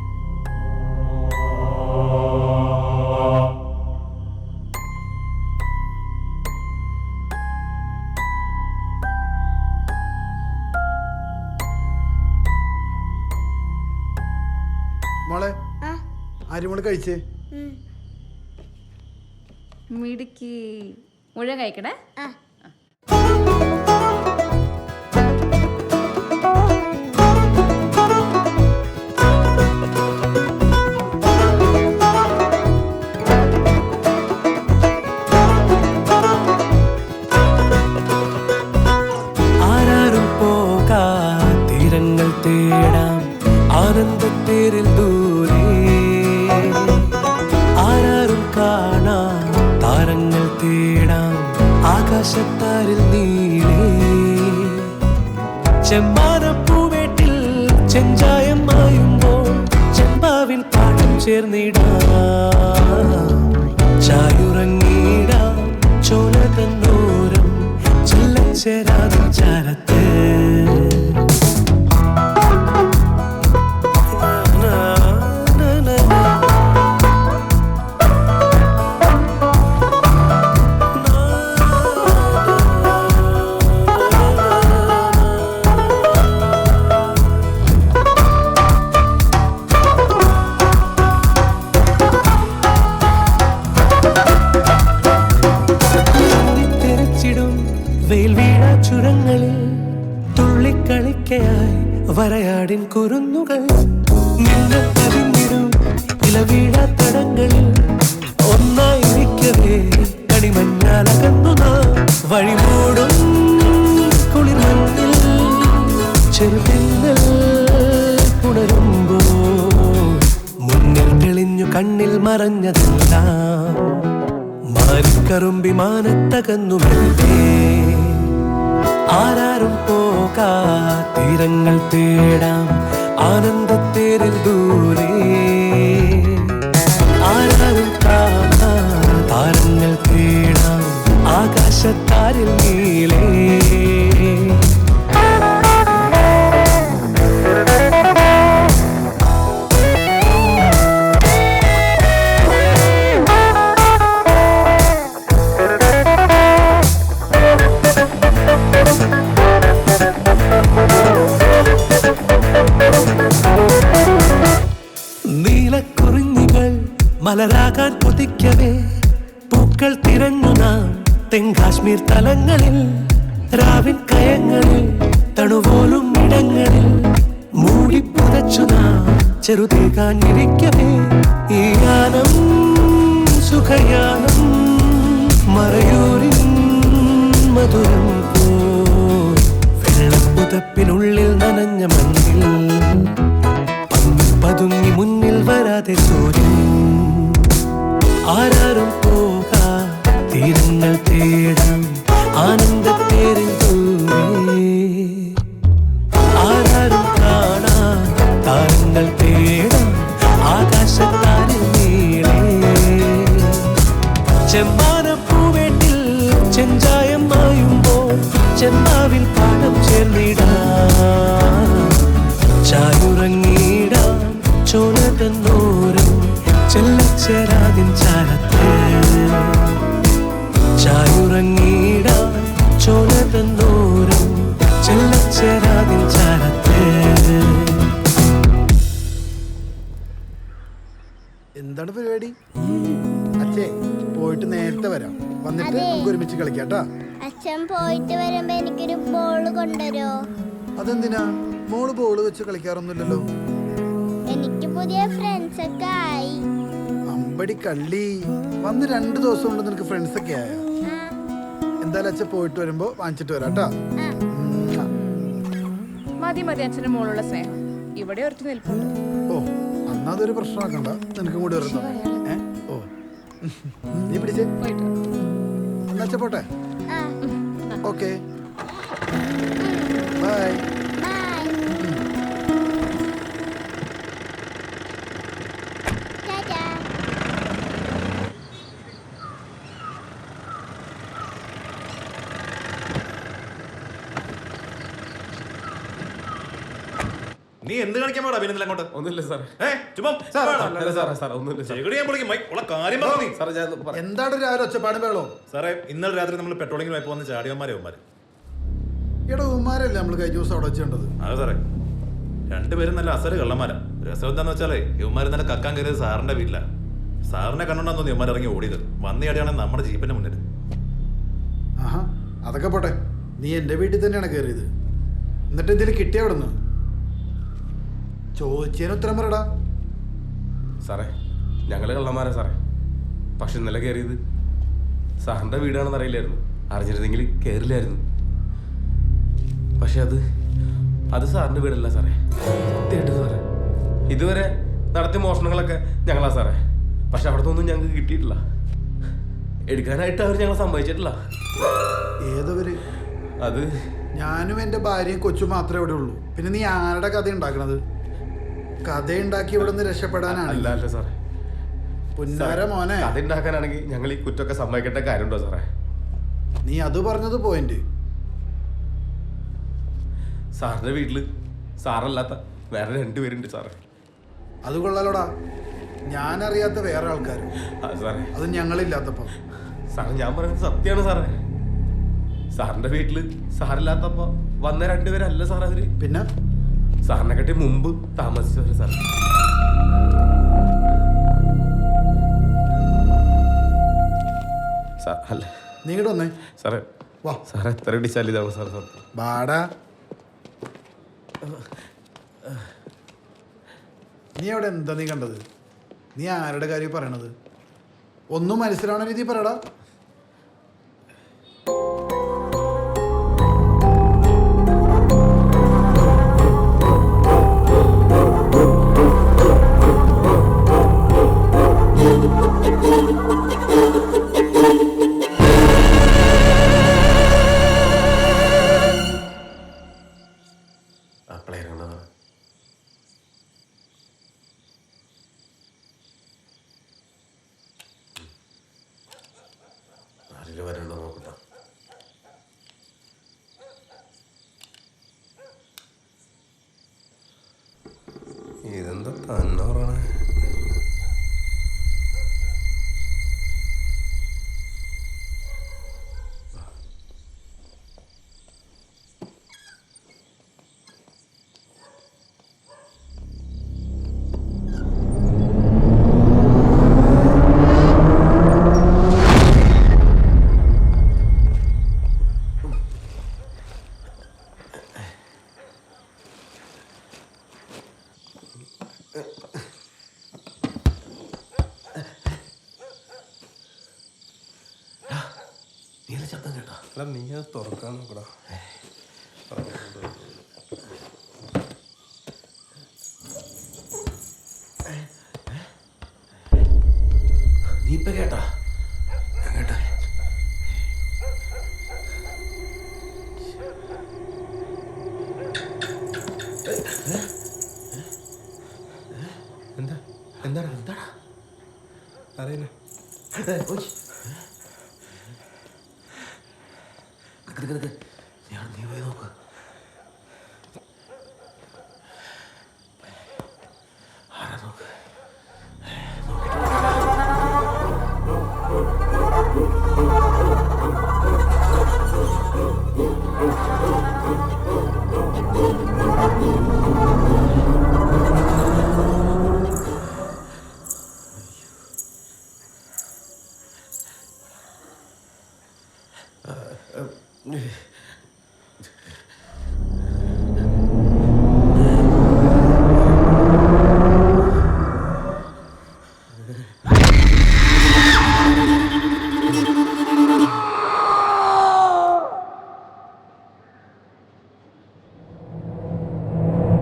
മോളെ ആര്യമോള് കഴിച്ചേ? മിടുക്കി. മുഴുവൻ കഴിക്കണേ. ആരാരും പോകാ തീരങ്ങൾ തേടാം ആനന്ദത്തേരിൽ ദൂരെ ആരാരും കാണാ താരങ്ങൾ തേടാം ആകാശത്താരിൽ നീളേ ചെമ്പാനപ്പൂവേട്ടിൽ ചെഞ്ചായം മായുമ്പോൾ ചെമ്പാവിൽ പാട്ടും ചേർന്നിടാം ചായുറങ്ങിടാം ചോല തന്നോരം ചെല്ലച്ചേരാതെ ചാരത്ത് വെയിൽ വീഴാ ചുരങ്ങളിൽ തുള്ളിക്കളിക്കയായി വരയാടിൻ കുരുന്നുകൾ നിന്നെ പതിഞ്ഞിടും ഇലവീഴാ തടങ്ങളിൽ ഒന്നായിരിക്കവേ കണിമഞ്ഞാലകന്നു നാം വഴിമൂടും കുളിർമഞ്ഞിൽ ചെറുതെന്നൽ പുണരുമ്പോ മുന്നിൽ തെളിഞ്ഞു കണ്ണിൽ മറഞ്ഞതെല്ലാം മാറിക്കറുമ്പി മാനത്തകന്നു മെല്ലെ ആരാരും പോകാ തീരങ്ങൾ തേടാം ആനന്ദത്തേരിൽ ദൂരെ ആരാരും കാണാ താരങ്ങൾ തേടാം ആകാശത്താരിൽ നീളേ നീലക്കുറിഞ്ഞികൾ മലരാകാൻ കൊതിക്കവേ പൂക്കൾ തിരഞ്ഞു നാം തെങ്കാശ്മീർ തലങ്ങളിൽ രാവിൻ കയങ്ങളിൽ തണുപോലും ഇടങ്ങളിൽ മൂടിപ്പുതച്ചു നാം ചെറുതേകാൻ ഇരിക്കവേ ഈ യാനം സുഖയാനം മറയൂരിൻ മധുരം പോ വെള്ളപ്പുതപ്പിനുള്ളിൽ നനഞ്ഞ മണ്ണിൽ പതുങ്ങി മുന്നിൽ വരാതെ ചോരും ആരാരും പോകാ തീരങ്ങൾ തേടാം ആനന്ദത്തേരിൽ ദൂരെ ആരാരും കാണാ താരങ്ങൾ തേടാം ആകാശത്താരിൽ നീളേ ചെമ്പാനപ്പൂവേട്ടിൽ ചെഞ്ചായം മായുമ്പോൾ ചെമ്പാവിൽ പാടം ചേർന്നിടാം ചായുറങ്ങിടാം ചോല തന്നോരം ചെല്ലച്ചേരാതിൻ ചാരത്ത് ചായുറങ്ങിടാം ചോല തന്നോരം ചെല്ലച്ചേരാതിൻ ചാരത്ത്. എന്താണ് പരിപാടി? അച്ഛേ പോയിട്ട് നേരത്തെ വരാം, വന്നിട്ട് നമുക്ക് ഒരുമിച്ച് കളിക്കാട്ടാ. അച്ഛൻ പോയിട്ട് വരുമ്പോ എനിക്കൊരു ബോള് കൊണ്ടുവരോ? അതെന്തിനാ? മോള് ബോള് വെച്ച് കളിക്കാറൊന്നുമില്ലല്ലോ. എനിക്ക് പുതിയ ഫ്രണ്ട്സ് ഒക്കെ ആയി. അമ്പടി കള്ളി, വന്ന് 2 ദിവസം കൊണ്ട് നിനക്ക് ഫ്രണ്ട്സ് ഒക്കെ ആയ? എന്തായാലും അച്ഛൻ പോയിട്ട് വരുമ്പോ വാങ്ങിച്ചിട്ട് വരാട്ടാ. മതി മതി അച്ഛൻ്റെ മോളുള്ള സ്നേഹം. ഇവിടെ ഒറ്റ നിൽപ്പുണ്ട്. ഓ അന്നാ അതൊരു പ്രശ്നമാക്കണ്ട, നിനക്കും കൂടി വരുന്നു. ഓ നീ പിടിച്ചേ, എന്നാ അച്ഛൻ പോട്ടെ. Okay bye. നീ എന്ത് കളിക്കാൻ പാടാ പിന്നെ അങ്ങോട്ട്? ഒന്നുമില്ല സാർ. ചുമ്മാ എന്താണ് രാവിലെ ഒച്ചപ്പാടും ബഹളവും? സാറേ, ഇന്നലെ രാത്രി നമ്മൾ പെട്രോളിങ്ങിന് പോയപ്പോ വന്ന് ചാടിയവന്മാരെ എടാ ഉമ്മാരല്ലേ നമ്മൾ കഴിഞ്ഞ ദിവസം അവിടെ വെച്ചേണ്ടത്? അതെ സാറേ, രണ്ടുപേരും നല്ല അസല് കള്ളന്മാരാ. രസം എന്താന്ന് വെച്ചാലേ ഇവന്മാര് തന്നെ കക്കാൻ കയറിയത് സാറിന്റെ വീട്ടിലാ. സാറിനെ കണ്ടോണ്ടാന്ന് തോന്നി ഇവന്മാർ ഇറങ്ങി ഓടിയത്. വന്നിയാടെയാണ് നമ്മുടെ ജീപ്പിന്റെ മുന്നിൽ. ആഹാ, അതൊക്കെ പോട്ടെ. നീ എൻ്റെ വീട്ടിൽ തന്നെയാണ് കയറിയത്. എന്നിട്ട് ഇതിൽ കിട്ടിയ അവിടെ നിന്ന് ചോദിച്ചതിന് ഉത്തരം പറയടാ. സാറേ, ഞങ്ങള് കള്ളന്മാരാ സാറേ. പക്ഷെ ഇന്നലെ കയറിയത് സാറിന്റെ വീടാണെന്ന് അറിയില്ലായിരുന്നു. അറിഞ്ഞിരുന്നെങ്കിൽ കയറില്ലായിരുന്നു. പക്ഷെ അത് സാറിന്റെ വീടല്ല സാറേ. സത്യമായിട്ട് സാറേ, ഇതുവരെ നടത്തിയ മോഷണങ്ങളൊക്കെ ഞങ്ങളാ സാറേ. പക്ഷെ അവിടുത്തെ ഒന്നും ഞങ്ങൾക്ക് കിട്ടിയിട്ടില്ല. എടുക്കാനായിട്ട് അവർ ഞങ്ങളെ സമ്മതിച്ചിട്ടില്ല. ഏതവര്? അത് ഞാനും എൻ്റെ ഭാര്യയും കൊച്ചും മാത്രമേ ഇവിടെ ഉള്ളൂ. പിന്നെ നീ ആരുടെ കഥ ഉണ്ടാക്കണത്? കഥ ഉണ്ടാക്കി ഇവിടെ നിന്ന് രക്ഷപ്പെടാനാണ്? അല്ല സാറേ, പുന്നാര മോനെ, കഥ ഉണ്ടാക്കാനാണെങ്കിൽ ഞങ്ങൾ ഈ കുറ്റമൊക്കെ സമ്മതിക്കേണ്ട കാര്യമുണ്ടോ സാറേ? നീ അത് പറഞ്ഞത് പോയിന്റ്. സാറിന്റെ വീട്ടില് സാറല്ലാത്ത വേറെ 2 പേരുണ്ട് സാറേ. അത് കൊള്ളാലോടാ. ഞാനറിയാത്ത വേറെ ആൾക്കാർ. സാറേ, അത് ഞങ്ങളില്ലാത്തപ്പോ. സാറേ, ഞാൻ പറയുന്നത് സത്യമാണ് സാറേ. സാറിന്റെ വീട്ടില് സാറില്ലാത്തപ്പോ വന്ന 2 പേരല്ല സാർ അവര്. പിന്നെ സാറിനെ കട്ടി മുമ്പ് താമസിച്ചവര് സാർ. അല്ല, നീ ഇങ്ങോട്ട് വന്നേ. സാറേ, വാ. സാറേ, എത്ര ഇടിച്ചാൽ ഇതാണ് സാർ സത്യം. ബാടാ, നീ അവിടെ എന്താ നീ കണ്ടത്? നീ ആരുടെ കാര്യം പറയണത്? ഒന്നും മനസ്സിലാവണ രീതി പറയടാ. വരണ്ടോ നോക്കട്ടെ. ഇതെന്താ തന്നെ പറയണേ? ശബ്ദം കേട്ടോ? അല്ല, നീ അത് തുറക്കാൻ നോക്കടാ. നീ ഇപ്പൊ കേട്ടാ? ഞാൻ കേട്ടാ. എന്താ എന്താണ് എന്താടാ അറിയില്ല. നീ പോയി നോക്ക്. ആരാ നോക്ക്.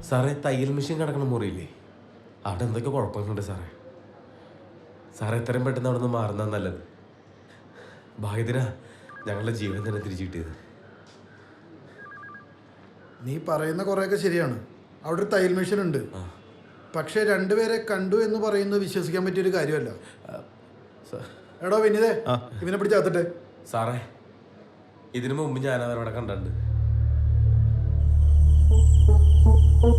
സാറേ, തയ്യൽ മെഷീൻ കിടക്കണ മുറിയില്ലേ? അവിടെ എന്തൊക്കെ കുഴപ്പങ്ങളുണ്ട് സാറേ. സാറേ, എത്രയും പെട്ടെന്ന് അവിടെ നിന്ന് മാറുന്ന നല്ലത്. ഭാഗ്യത്തിനാ ഞങ്ങളുടെ ജീവൻ തന്നെ തിരിച്ചു കിട്ടിയത്. നീ പറയുന്ന കുറേയൊക്കെ ശരിയാണ്. അവിടെ ഒരു തയ്യൽ മെഷീൻ ഉണ്ട്. പക്ഷെ 2 പേരെ കണ്ടു എന്ന് പറയുന്നത് വിശ്വസിക്കാൻ പറ്റിയൊരു കാര്യമല്ല. എടോ വിനിതേ, ഇവനെ പിടിച്ചാത്തട്ടെ. സാറേ, ഇതിനു മുമ്പ് ഞാൻ അവരവിടെ കണ്ടിട്ടുണ്ട്. വാടാ.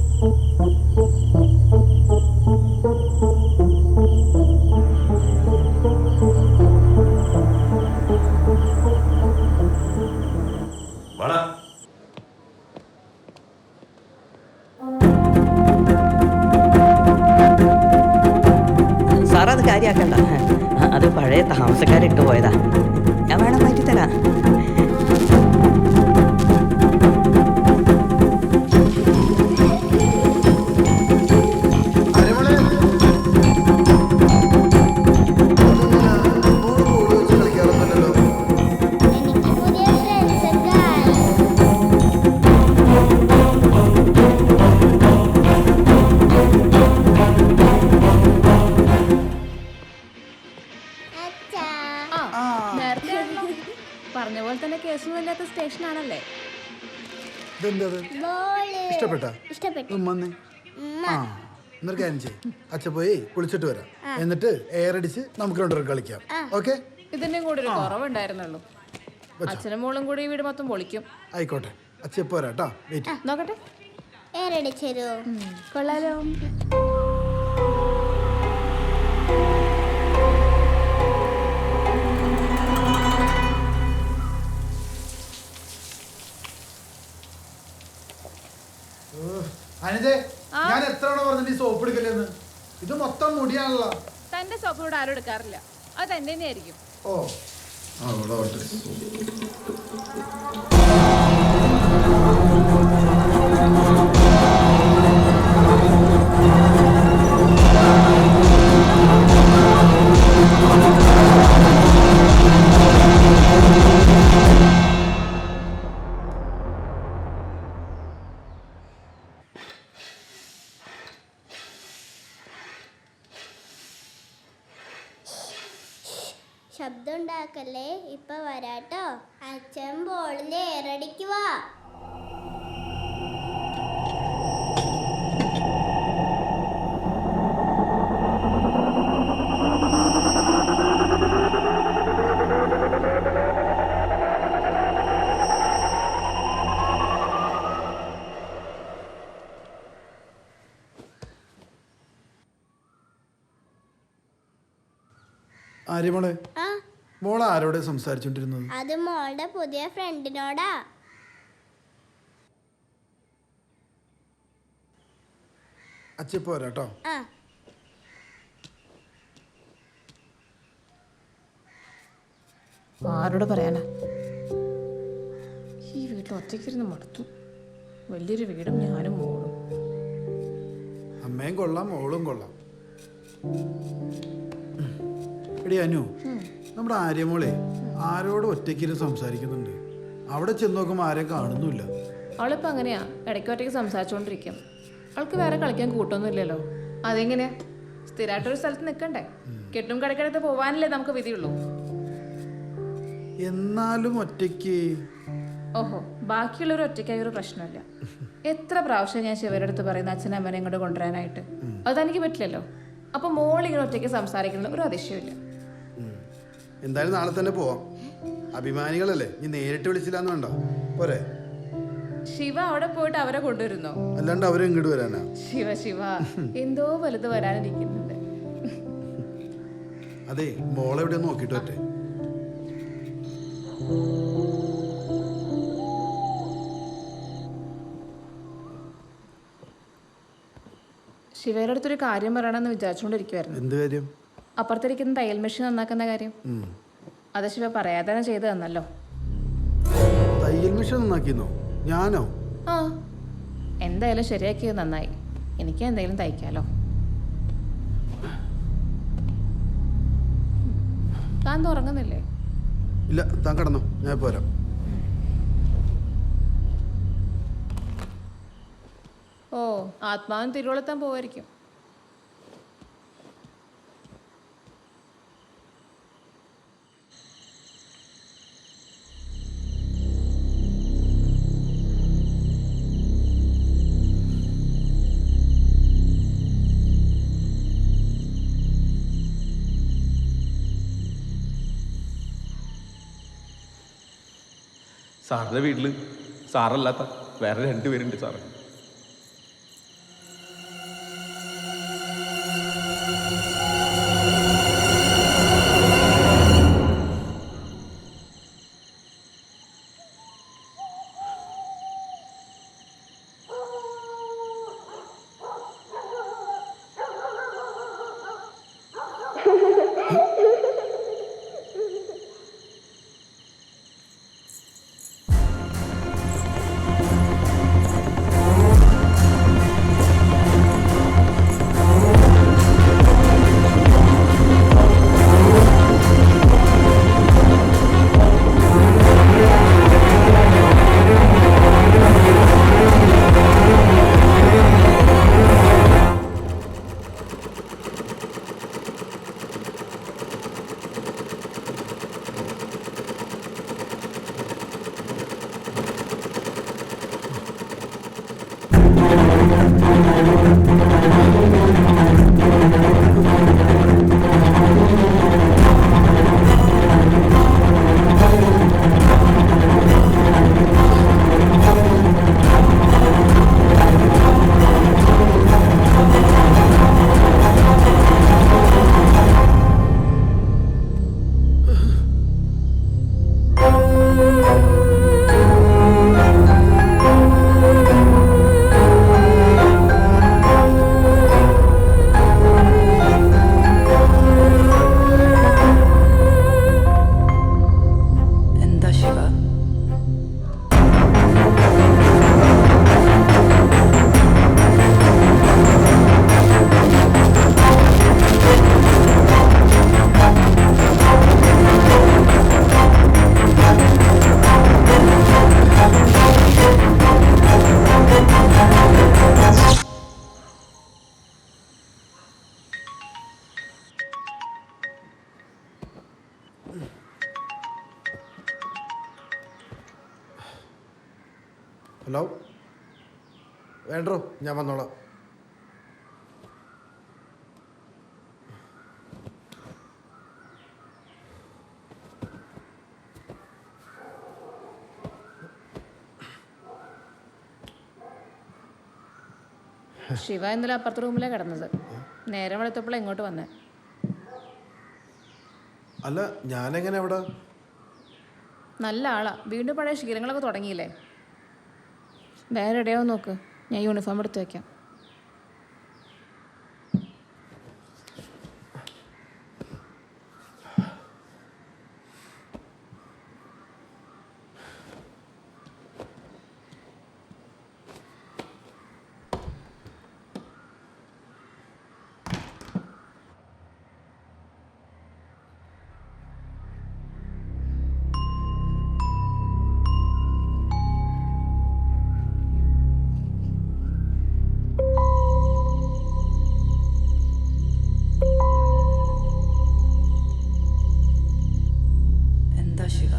സാർ അത് കാര്യമാക്കണ്ട, അത് പഴയ താമസക്കാരിട്ട് പോയതാ. ഞാൻ വേണം മാറ്റി തരാം. അരിമളെ, മോള് ബോൾ വെച്ച് കളിക്കാറൊന്നുമില്ലല്ലോ. എനിക്ക് പുതിയ ഫ്രണ്ട്സ് ഒക്കെ ആയി. അച്ഛാ. ആ നേരത്തെ ആണല്ലോ. പറഞ്ഞ പോലെ തന്നെ കേസൊന്നും ഇല്ലാത്ത സ്റ്റേഷനാണല്ലേ. ഇതെന്താ അത്? ബോള് ഇഷ്ടപ്പെട്ടാ? ഇഷ്ടപ്പെട്ടു. വന്നേ. ആ എന്നൊരു കാര്യം ചെയ്യും. അച്ഛൻ പോയി കുളിച്ചിട്ട് വരാം. എന്നിട്ട് എയർ അടിച്ച് നമുക്ക് രണ്ടുപേരും കളിക്കാം. ഓക്കെ? ഇതിന്റെയും കൂടി ഒരു കുറവുണ്ടായിരുന്നുള്ളൂ. അച്ഛനും മോളും കൂടി ഈ വീട് മൊത്തം പൊളിക്കും. ആയിക്കോട്ടെ. അച്ഛൻ പോരാ കേട്ടോ. വെയിറ്റ്. നോക്കട്ടെ. ഏറടിച്ചരോ? കൊള്ളാലോ. അനിതേ, ഞാൻ എത്ര തവണ പറഞ്ഞിട്ട് ഈ സോപ്പ് എടുക്കല്ലെന്ന്? ഇത് മൊത്തം മുടിയാണല്ലോ. തന്റെ സോപ്പിനോട് ആരും എടുക്കാറില്ല. അത് തന്റെ തന്നെയായിരിക്കും. ഓ അവിടെ ശബ്ദം ഉണ്ടാക്കല്ലേ, ഇപ്പൊ വരാട്ടോ. അച്ഛൻ ബോളിൽ ഏറടിക്കുവാ. ആര്യമോളെ, ആ, മോൾ ആരോടെ സംസാരിച്ചോണ്ടിരുന്നത്? അത് മോളുടെ പുതിയ ഫ്രണ്ടിനോടാ. അച്ഛൻ പോരാ കേട്ടോ. ആ, ആരോട് പറയാനാ? ഈ വീട്ടിൽ ഒറ്റയ്ക്കിരുന്ന് മടുത്തു. വലിയൊരു വീടും ഞാനും മോളും. അമ്മയും കൊള്ളാം, മോളും കൊള്ളാം. എടി അനു, നമ്മുടെ ആര്യമോളെ ആരോട് ഒറ്റയ്ക്കിരുന്ന് സംസാരിക്കുന്നുണ്ട്. അവിടെ ചെന്ന് നോക്കുമ്പോൾ ആരെയും കാണുന്നില്ല. അവളിപ്പോൾ അങ്ങനെയാ, ഇടയ്ക്ക് ഒറ്റയ്ക്ക് സംസാരിച്ചുകൊണ്ടിരിക്കും. അവൾക്ക് വേറെ കളിക്കാൻ കൂട്ടൊന്നും ഇല്ലല്ലോ. അതെങ്ങനെയാ? സ്ഥിരമായിട്ടൊരു സ്ഥലത്ത് നിൽക്കണ്ടേ? കെട്ടും കടക്കടുത്ത് പോവാനല്ലേ നമുക്ക് വിധിയുള്ളൂ. എന്നാലും ഒറ്റയ്ക്ക്. ഓഹോ, ബാക്കിയുള്ളവർ ഒറ്റയ്ക്കായ ഒരു പ്രശ്നമില്ല. എത്ര പ്രാവശ്യം ഞാൻ ശിവരുടെ അടുത്ത് പറയുന്ന അച്ഛനും അമ്മനെ ഇങ്ങോട്ട് കൊണ്ടുവരാനായിട്ട്. അതെനിക്ക് പറ്റില്ലല്ലോ. അപ്പൊ മോളിങ്ങനെ ഒറ്റയ്ക്ക് സംസാരിക്കുന്ന ഒരു അതിശയമില്ല. എന്തായാലും നാളെ തന്നെ പോവാം. അഭിമാനികളല്ലേ, നീ നേരിട്ട് വിളിച്ചില്ലാന്ന് വേണ്ട. പോരെ? ശിവ അവിടെ പോയിട്ട് അവരെ കൊണ്ടുവരുന്നോ? അല്ലാണ്ട് അവരെ ഇങ്ങോട്ട് വരാനാ? ശിവ ശിവ, എന്തോ വലുത് വരാനിരിക്കുന്നുണ്ട്. അതെ, മോളെ എവിടെ നോക്കിട്ട് പറ്റേ. ശിവയുടെ അടുത്തൊരു കാര്യം പറയണമെന്ന് വിചാരിച്ചുകൊണ്ടിരിക്കുവായിരുന്നു. എന്ത് കാര്യം? അപ്പുറത്തിരിക്കുന്ന തയ്യൽ മെഷീൻ നന്നാക്കുന്ന കാര്യം. അത് ശിവ പറയാതെ തന്നെ ചെയ്തു തന്നല്ലോ. തയ്യൽ മെഷീൻ നന്നാക്കിന്നോ? ഞാനോ? ആ, എന്തായാലും ശരിയാക്കിയത് നന്നായി. എനിക്ക് എന്തെങ്കിലും തയ്ക്കാലോ. താൻ തുറങ്ങുന്നില്ലേ? ഇല്ല, താൻ കടന്നോ, ഞാൻ പോരാം. ഓ, ആത്മാവിന് തിരുവോളത്താൻ പോവായിരിക്കും. സാറിൻ്റെ വീട്ടിൽ സാറല്ലാത്ത വേറെ 2 പേരുണ്ട് സാറേ. എന്താ ശിവ? ഹലോ, വേണ്ടോ, ഞാൻ വന്നോളാം. ശിവ ഇന്നലെ അപ്പുറത്തെ റൂമിലാണ് കിടന്നത്. നേരം വെളുത്തപ്പോൾ ഇങ്ങോട്ട് വന്നേ. അല്ല, ഞാനെങ്ങനെ അവിടെ? നല്ല ആളാ. വീണ്ടും പഴയ ശീലങ്ങളൊക്കെ തുടങ്ങിയില്ലേ? വേറെ എവിടെയോ നോക്ക്, ഞാൻ യൂണിഫോം എടുത്ത് വയ്ക്കാം. എന്താ ശിവ?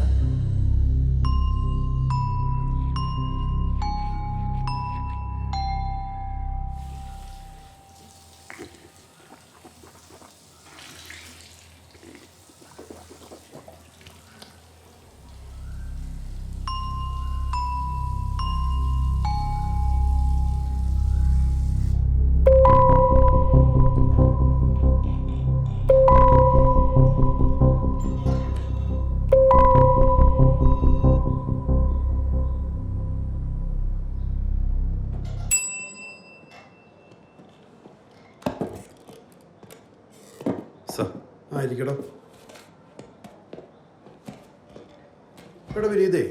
ആയിരിക്കടോ. എടാ വിനീതേ,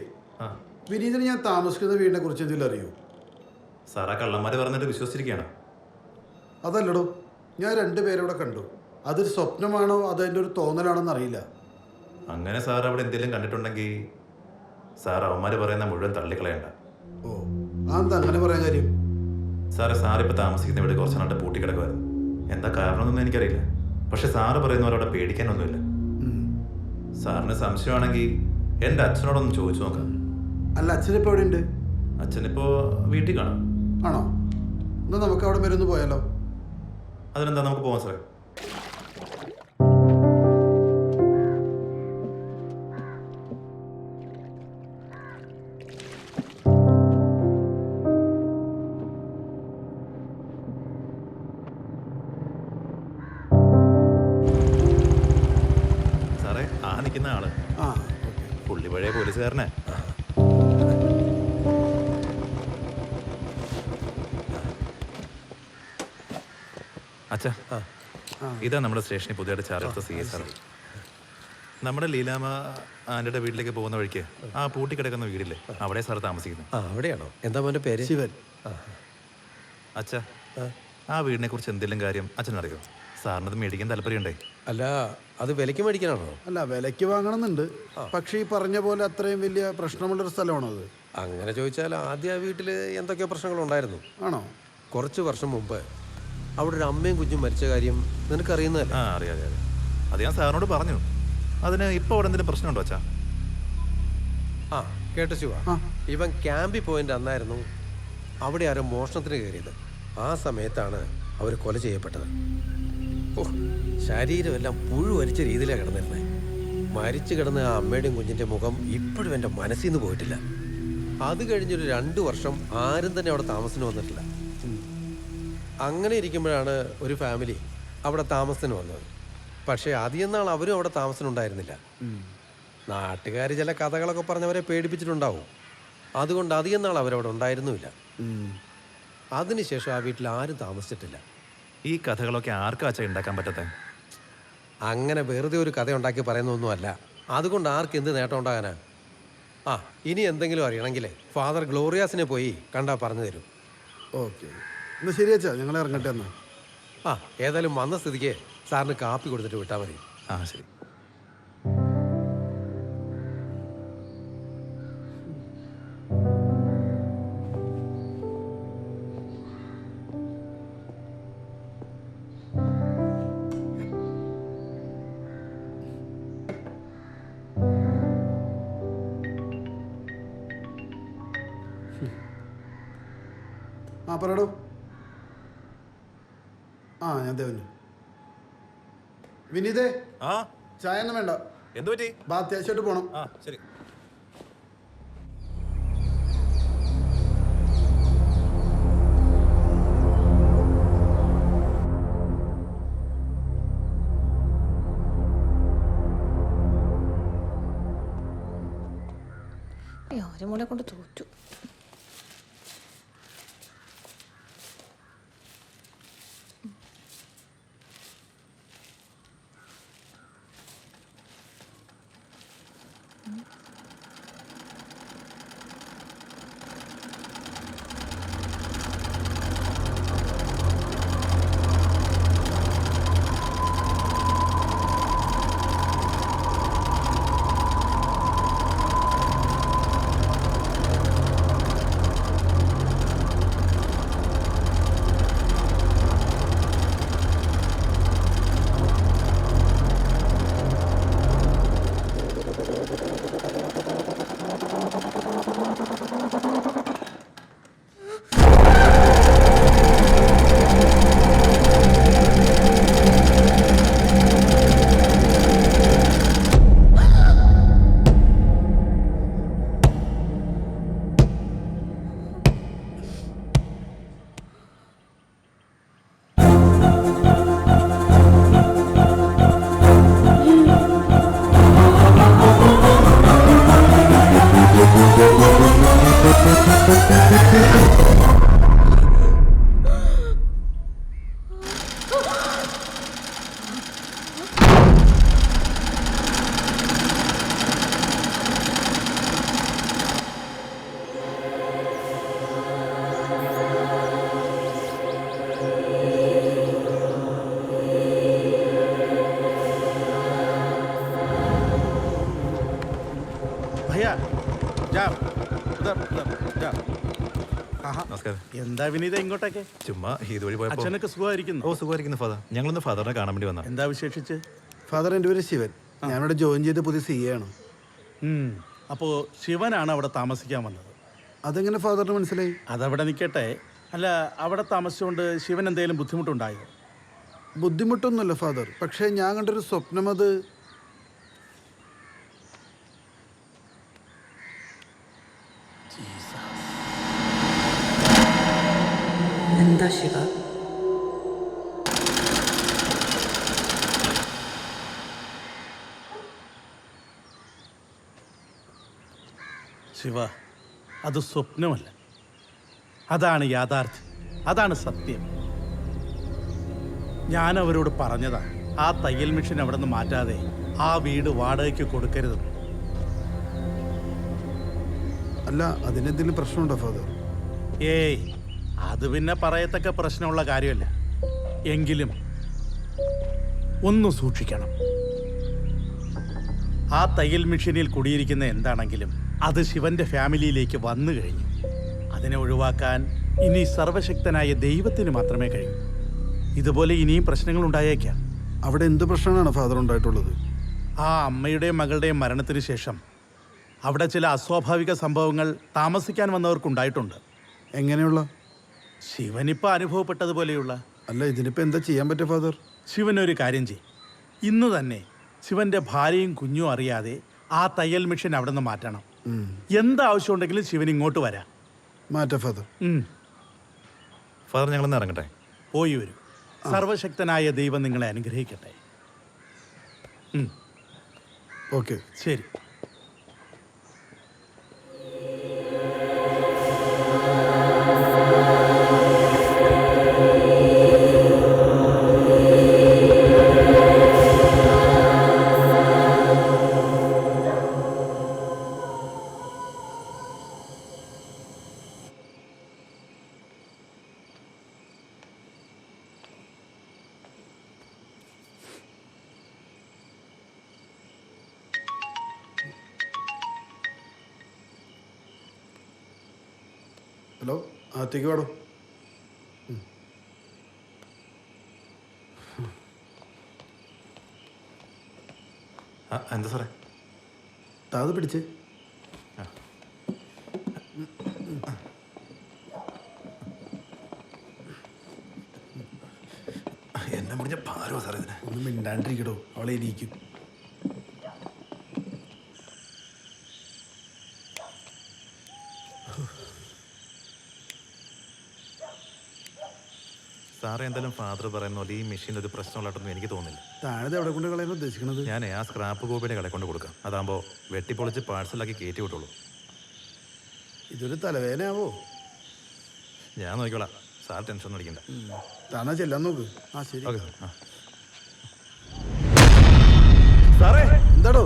വിനീതിന് ഞാൻ താമസിക്കുന്ന വീടിനെ കുറിച്ച് എന്തെങ്കിലും അറിയോ? സാറാ കള്ളന്മാര് പറഞ്ഞിട്ട് വിശ്വസിച്ചിരിക്കുകയാണ്. അതല്ലടോ, ഞാൻ 2 പേരെ ഇവിടെ കണ്ടു. അതൊരു സ്വപ്നമാണോ അതോ എൻ്റെ ഒരു തോന്നലാണോന്ന് അറിയില്ല. അങ്ങനെ സാർ അവിടെ എന്തെങ്കിലും കണ്ടിട്ടുണ്ടെങ്കിൽ സാർ അവന്മാര് പറയുന്ന മുഴുവൻ തള്ളിക്കളയണ്ട. ഓ, അതെന്താ അങ്ങനെ പറയാൻ കാര്യം? സാറിപ്പോൾ താമസിക്കുന്ന വീട് കുറച്ച് നാട്ട് പൂട്ടിക്കിടക്കുമായിരുന്നു. എന്താ കാരണമൊന്നും എനിക്കറിയില്ല. പക്ഷെ സാറ് പറയുന്നവരവിടെ പേടിക്കാനൊന്നുമില്ല. സാറിന് സംശയമാണെങ്കിൽ എൻ്റെ അച്ഛനോടൊന്ന് ചോദിച്ചു നോക്കാം. അല്ല, അച്ഛനിപ്പോൾ എവിടെ ഉണ്ട്? അച്ഛനിപ്പോൾ വീട്ടിൽ കാണാം. ആണോ? എന്നാൽ നമുക്ക് അവിടെ വരെ ഒന്ന് പോയാലോ? അതിനെന്താ, നമുക്ക് പോകാം സാറേ. സാറേ, ആ നിൽക്കുന്ന ആള് പുള്ളി പഴയ പോലീസുകാരനെ. അച്ഛാ, ഇതാ നമ്മുടെ സ്റ്റേഷനിൽ പുതിയതായിട്ട് ചാർജ് CS സാർ. നമ്മുടെ ലീലാമ്മ ആൻ്റെ വീട്ടിലേക്ക് പോകുന്ന വഴിക്ക് ആ പൂട്ടി കിടക്കുന്ന വീടില്ലേ, അവിടെ സാർ താമസിക്കുന്നു. അവിടെയാണോ? എന്താ മോൻ്റെ പേര്? ശിവൻ. അച്ഛാ, ആ വീടിനെ കുറിച്ച് എന്തെങ്കിലും കാര്യം അച്ഛനറിയോ? സാറിനത് മേടിക്കാൻ താല്പര്യമുണ്ടേ? അല്ല, അത് വിലയ്ക്ക് മേടിക്കാനാണോ? അല്ല, വിലയ്ക്ക് വാങ്ങണമെന്നുണ്ട്. പക്ഷേ ഈ പറഞ്ഞ പോലെ അത്രയും വലിയ പ്രശ്നമുള്ളൊരു സ്ഥലമാണോ അത്? അങ്ങനെ ചോദിച്ചാൽ ആദ്യം ആ വീട്ടിൽ എന്തൊക്കെയോ പ്രശ്നങ്ങളുണ്ടായിരുന്നു. ആണോ? കുറച്ച് വർഷം മുമ്പ് അവിടെ ഒരു അമ്മയും കുഞ്ഞും മരിച്ച കാര്യം നിനക്കറിയുന്നതല്ലേ? ആ, അറിയാം. അത് ഞാൻ സാറിനോട് പറഞ്ഞു. അതിന് ഇപ്പോൾ അവിടെ എന്തെങ്കിലും പ്രശ്നമുണ്ടോ അച്ഛാ? ആ, കേട്ടോ ശിവ, ഇവൻ ക്യാമ്പിൽ പോയിൻ്റെ അന്നായിരുന്നു അവിടെ ആരോ മോഷണത്തിന് കയറിയത്. ആ സമയത്താണ് അവർ കൊല ചെയ്യപ്പെട്ടത്. ശരീരമെല്ലാം പുഴു അരിച്ച രീതിയിലാണ് കിടന്നിരുന്നത്. മരിച്ചു കിടന്ന ആ അമ്മയുടെയും കുഞ്ഞിൻ്റെ മുഖം ഇപ്പോഴും എൻ്റെ മനസ്സിൽ നിന്ന് പോയിട്ടില്ല. അത് കഴിഞ്ഞൊരു 2 വർഷം ആരും തന്നെ അവിടെ താമസത്തിന് വന്നിട്ടില്ല. അങ്ങനെ ഇരിക്കുമ്പോഴാണ് ഒരു ഫാമിലി അവിടെ താമസത്തിന് വന്നത്. പക്ഷേ അധികം നാൾ അവരും അവിടെ താമസത്തിനുണ്ടായിരുന്നില്ല. നാട്ടുകാർ ചില കഥകളൊക്കെ പറഞ്ഞവരെ പേടിപ്പിച്ചിട്ടുണ്ടാവും. അതുകൊണ്ട് അധികം നാൾ അവരവിടെ ഉണ്ടായിരുന്നുമില്ല. അതിനുശേഷം ആ വീട്ടിൽ ആരും താമസിച്ചിട്ടില്ല. ഈ കഥകളൊക്കെ ആർക്കാ ഉണ്ടാക്കാൻ പറ്റത്തെ? അങ്ങനെ വെറുതെ ഒരു കഥ ഉണ്ടാക്കി പറയുന്നൊന്നുമല്ല. അതുകൊണ്ട് ആർക്ക് എന്ത് നേട്ടം ഉണ്ടാകാനാ? ഇനി എന്തെങ്കിലും അറിയണമെങ്കിലേ ഫാദർ ഗ്ലോറിയാസിനെ പോയി കണ്ടാ പറഞ്ഞു തരും. ഓക്കെ, എന്നാ ശരി അച്ഛാ, ഞങ്ങൾ ഇറങ്ങട്ടെ എന്നാ. ഏതായാലും വന്ന സ്ഥിതിക്ക് സാറിന് കാപ്പി കൊടുത്തിട്ട് വിട്ടാൽ മതി. ശരി. പറയടോ. ഞാൻ ദേവന്. വിനീതേ, ചായ ഒന്നും വേണ്ട. എന്തു പറ്റി? അത്യാവശ്യമായിട്ട് പോണം. ശരി. മോനെ കൊണ്ട് തോറ്റു. എന്താ വിനീത ഇങ്ങോട്ടൊക്കെ? ചുമ്മാ ഇതുവഴി പോയപ്പോൾ. അച്ഛനൊക്കെ സുഖമായിരിക്കുന്നു? സുഖമായിരിക്കുന്നു ഫാദർ. ഞങ്ങളൊന്ന് ഫാദറിനെ കാണാൻ വേണ്ടി വന്ന. എന്താ വിശേഷിച്ച്? ഫാദർ, എൻ്റെ പേര് ശിവൻ. ഞാനിവിടെ ജോയിൻ ചെയ്ത് പുതിയ CA ആണ്. അപ്പോൾ ശിവനാണ് അവിടെ താമസിക്കാൻ വന്നത്? അതെങ്ങനെ ഫാദറിന് മനസ്സിലായി? അതവിടെ നിൽക്കട്ടെ. അല്ല, അവിടെ താമസിച്ചുകൊണ്ട് ശിവൻ എന്തെങ്കിലും ബുദ്ധിമുട്ടുണ്ടായോ? ബുദ്ധിമുട്ടൊന്നുമില്ല ഫാദർ, പക്ഷേ ഞാൻ കണ്ടൊരു സ്വപ്നം. അത് എന്താ ശിവ? ശിവ, അത് സ്വപ്നമല്ല, അതാണ് യാഥാർത്ഥ്യം, അതാണ് സത്യം. ഞാൻ അവരോട് പറഞ്ഞതാ, ആ തയ്യൽ മെഷീൻ അവിടെ നിന്ന് മാറ്റാതെ ആ വീട് വാടകയ്ക്ക് കൊടുക്കരുത്. അല്ല, അതിനെന്തെങ്കിലും പ്രശ്നമുണ്ടോ ഫാദർ? ഏയ്, അത് പിന്നെ പറയത്തക്ക പ്രശ്നമുള്ള കാര്യമല്ല. എങ്കിലും ഒന്ന് സൂക്ഷിക്കണം. ആ തയ്യൽ മെഷീനിൽ കുടിയിരിക്കുന്ന എന്താണെങ്കിലും അത് ശിവന്റെ ഫാമിലിയിലേക്ക് വന്നു കഴിഞ്ഞു. അതിനെ ഒഴിവാക്കാൻ ഇനി സർവശക്തനായ ദൈവത്തിന് മാത്രമേ കഴിയൂ. ഇതുപോലെ ഇനിയും പ്രശ്നങ്ങൾ ഉണ്ടായേക്കാം. അവിടെ എന്ത് പ്രശ്നമാണ് ഫാദർ ഉണ്ടായിട്ടുള്ളത്? ആ അമ്മയുടെയും മകളുടെയും മരണത്തിന് ശേഷം അവിടെ ചില അസ്വാഭാവിക സംഭവങ്ങൾ താമസിക്കാൻ വന്നവർക്കുണ്ടായിട്ടുണ്ട്. എങ്ങനെയുള്ള? ശിവനിപ്പോൾ അനുഭവപ്പെട്ടതുപോലെയുള്ള. അല്ല, ഇതിനിപ്പോൾ എന്താ ചെയ്യാൻ പറ്റുക ഫാദർ? ശിവനൊരു കാര്യം ചെയ്യും, ഇന്ന് തന്നെ ശിവന്റെ ഭാര്യയും കുഞ്ഞും അറിയാതെ ആ തയ്യൽ മെഷീൻ അവിടെ നിന്ന് മാറ്റണം. എന്താവശ്യം ഉണ്ടെങ്കിലും ശിവൻ ഇങ്ങോട്ട് വരാം. മാറ്റാ ഫാദർ. ഫാദർ ഞങ്ങളൊന്ന് ഇറങ്ങട്ടെ. പോയി വരൂ. സർവശക്തനായ ദൈവം നിങ്ങളെ അനുഗ്രഹിക്കട്ടെ. ഓക്കെ, ശരി. ഹലോ, അകത്തേക്ക് വേടോ. എന്താ സാറേ? താത് പിടിച്ചേ. എന്നെ മുടിഞ്ഞ ഭാരോ സാറേ ഇതിന്. ഒന്നും മിണ്ടാണ്ടിരിക്കടോ, അവളെ ഇരിക്കും. സാറേ എന്തായാലും ഫാദർ പറയുന്ന പോലെ ഈ മെഷീൻ ഒരു പ്രശ്നമുള്ളതായിട്ടൊന്നും എനിക്ക് തോന്നുന്നില്ല. താഴെ എവിടെ കൊണ്ട് കളയാൻ ഉദ്ദേശിക്കണത്? ഞാൻ ആ സ്ക്രാപ്പ് കോപ്പിയുടെ കടയിൽ കൊണ്ട് കൊടുക്കാം. അതാകുമ്പോൾ വെട്ടിപ്പൊളിച്ച് പാഴ്സലാക്കി കയറ്റി വിട്ടുള്ളൂ. ഇതൊരു തലവേദനയാവോ? ഞാൻ നോക്കിക്കോളാം, സാർ ടെൻഷൻ ഒന്നും അടിക്കണ്ട. താനാ ചെല്ലാൻ നോക്ക്. ആ ശരി. Okay sir. സാറേ എന്താടോ?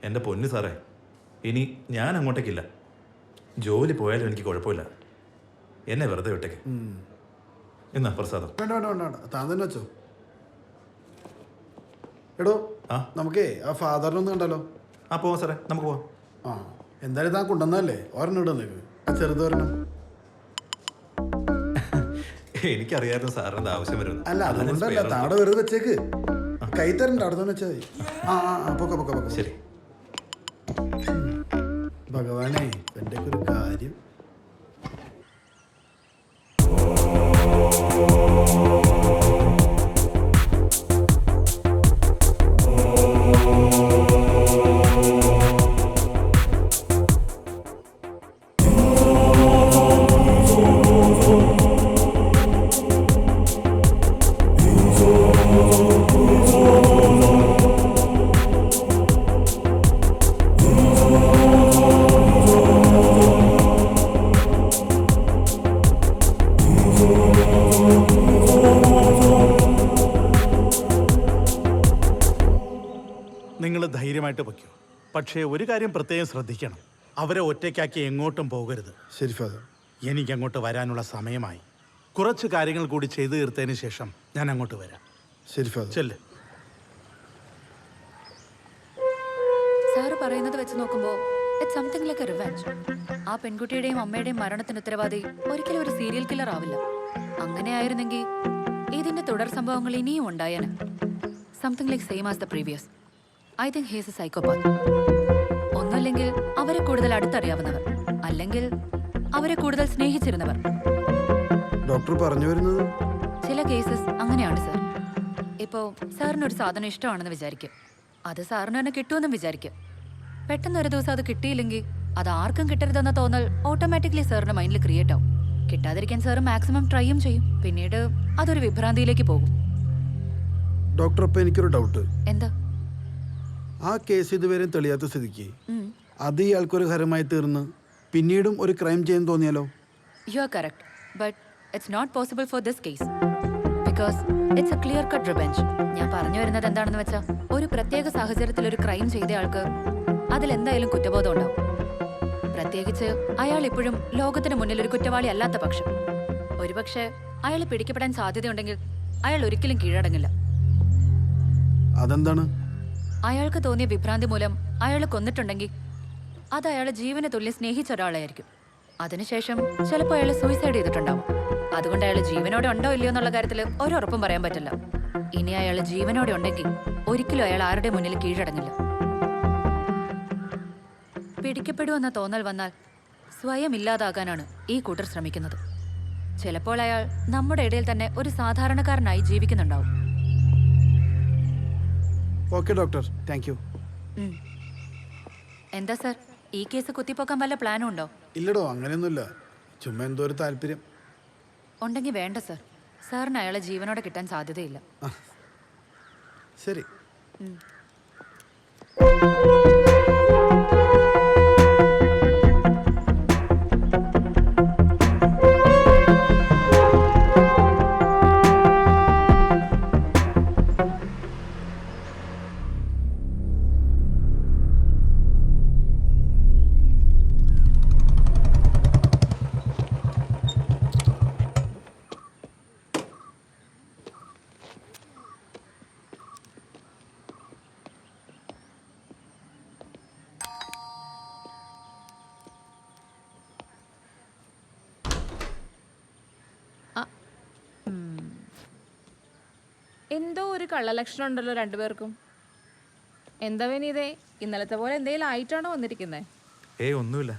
എൻ്റെ പൊന്ന് സാറേ, ഇനി ഞാൻ അങ്ങോട്ടേക്കില്ല. ജോലി പോയാലും എനിക്ക് കുഴപ്പമില്ല. എന്നെ വെറുതെ വിട്ടേക്ക്. എന്നാ പ്രസാദം. വേണ്ട വേണ്ട വേണ്ട വേണ്ട, താൻ തന്നെ വെച്ചോ. എടോ, നമുക്കേ ആ ഫാദറിനൊന്നും കണ്ടല്ലോ. ആ പോവാം സാറേ, നമുക്ക് പോവാം. ആ എന്തായാലും താൻ കൊണ്ടുവന്നല്ലേ, ഒരെണ്ണം ഇടുന്നേക്ക്. ആ ചെറുതൊരെണ്ണം. എനിക്കറിയായിരുന്നു സാറിന്റെ ആവശ്യം വരുന്നത്. അല്ല അതുകൊണ്ടല്ല, താടെ വെറുതെ വെച്ചേക്ക്. കൈ തരണ്ട, അവിടെ തന്നെ വെച്ചാൽ മതി. ആ പൊക്ക പൊക്ക പൊക്ക. ശരി. ഭഗവാനേ, എൻ്റെ ഒരു കാര്യം. നിങ്ങൾ ധൈര്യമായിട്ട് വയ്ക്കൂ. പക്ഷേ ഒരു കാര്യം പ്രത്യേകം ശ്രദ്ധിക്കണം, അവരെ ഒറ്റയ്ക്കാക്കി എങ്ങോട്ടും പോകരുത്. ശരി ഫാദർ. എനിക്ക് അങ്ങോട്ട് വരാനുള്ള സമയമായി. കുറച്ച് കാര്യങ്ങൾ കൂടി ചെയ്തു തീർത്തതിന് ശേഷം ഞാൻ അങ്ങോട്ട് വരാം. ശരി ഫാദർ. ചെല്ല്. സാറ് പറയുന്നത് വെച്ച് നോക്കുമ്പോൾ it's something like A revenge. ആ പെൺകുട്ടിയുടെയും അമ്മയുടെയും മരണത്തിന് ഉത്തരവാദി ഒരിക്കലും ഒരു സീരിയൽ കില്ലർ ആവില്ല. അങ്ങനെയായിരുന്നെങ്കിൽ ഇതിന്റെ തുടർ സംഭവങ്ങൾ ഇനിയും ഉണ്ടായേനെ. Something like same as the previous. I think he's a psychopath. ഒന്നുമില്ലെങ്കിൽ അവരെ കൂടുതൽ അടുത്തറിയാവുന്നവർ, അല്ലെങ്കിൽ അവരെ കൂടുതൽ സ്നേഹിച്ചിരുന്നവർ. ഡോക്ടർ പറഞ്ഞു വരുന്നത് ചില കേസസ് അങ്ങനെയാണ് സർ. ഇപ്പോൾ സാറിന് ഒരു സാധനം ഇഷ്ടമാണെന്ന് വിചാരിക്കും, അത് സാറിന് തന്നെ കിട്ടുമെന്നും വിചാരിക്കും. പെട്ടെന്ന് ഒരു ദിവസം അത് കിട്ടിയില്ലെങ്കിൽ അത് ആർക്കും കിട്ടരുതെന്ന തോന്നൽ ഓട്ടോമാറ്റിക്കലി സാറിന്റെ മൈൻഡിൽ ക്രിയേറ്റ് ആവും. കിട്ടാതിരിക്കാൻ സാർ മാക്സിമം ട്രൈയും ചെയ്യും. പിന്നീട് അതൊരു വിഭ്രാന്തിയിലേക്ക് പോകും. ഡോക്ടർ, അപ്പൊ എനിക്കൊരു ഡൗട്ട്. എന്താ? ആ കേസ് ഇതുവരെ തെളിയാത്ത സ്ഥിതിക്ക് അത് ഇയാൾക്കൊരു ഹരമായി തീർന്ന് പിന്നീടും ഒരു ക്രൈം ചെയ്യാൻ തോന്നിയാലോ? You are correct, but it's not possible for this case because it's a clear cut revenge. ഞാൻ പറഞ്ഞു വരുന്നത് എന്താണെന്ന് വെച്ചാൽ, ഒരു പ്രത്യേക സാഹചര്യത്തിൽ ഒരു ക്രൈം ചെയ്ത ആൾക്ക് അതിലെന്തായാലും കുറ്റബോധം ഉണ്ടാവും. പ്രത്യേകിച്ച് അയാൾ ഇപ്പോഴും ലോകത്തിന് മുന്നിൽ ഒരു കുറ്റവാളി അല്ലാത്ത പക്ഷം. ഒരുപക്ഷെ അയാൾ പിടിക്കപ്പെടാൻ സാധ്യതയുണ്ടെങ്കിൽ അയാൾ ഒരിക്കലും കീഴടങ്ങില്ല. അതെന്താണ്? അയാൾക്ക് തോന്നിയ വിഭ്രാന്തി മൂലം അയാൾ കൊന്നിട്ടുണ്ടെങ്കിൽ അത് അയാളെ ജീവന് തുല്യം സ്നേഹിച്ച ഒരാളായിരിക്കും. അതിനുശേഷം ചിലപ്പോൾ അയാൾ സൂയിസൈഡ് ചെയ്തിട്ടുണ്ടാവും. അതുകൊണ്ട് അയാൾ ജീവനോടെ ഉണ്ടോ ഇല്ലയോ എന്നുള്ള കാര്യത്തിൽ ഒരുറപ്പും പറയാൻ പറ്റില്ല. ഇനി അയാൾ ജീവനോടെ ഉണ്ടെങ്കിൽ ഒരിക്കലും അയാൾ ആരുടെ മുന്നിൽ കീഴടങ്ങില്ല. പിടിക്കപ്പെടുമെന്ന തോന്നൽ വന്നാൽ സ്വയം ഇല്ലാതാകാനാണ് ഈ കൂട്ടർ ശ്രമിക്കുന്നത്. ചിലപ്പോൾ അയാൾ നമ്മുടെ ഇടയിൽ തന്നെ ഒരു സാധാരണക്കാരനായി ജീവിക്കുന്നുണ്ടാവും. Okay doctor, thank you. എന്താ സർ, ഈ കേസ് കുത്തിപ്പോക്കാൻ വല്ല പ്ലാനും ഉണ്ടോ? ഇല്ലടോ, അങ്ങനെയൊന്നുമില്ല. ചുമ്മാ എന്തോ ഒരു താല്പര്യം ഉണ്ടെങ്കിൽ വേണ്ട സർ. സാറിന് അയാളെ ജീവനോടെ കിട്ടാൻ സാധ്യതയില്ല. ശരി. എന്തോ ഒരു കള്ളലക്ഷണം ഉണ്ടല്ലോ രണ്ടുപേർക്കും. എന്താ വിനീതേ, ഇന്നലത്തെ പോലെ എന്തെങ്കിലും ആയിട്ടാണോ വന്നിരിക്കുന്നത്? ഏയ് ഒന്നുമില്ല.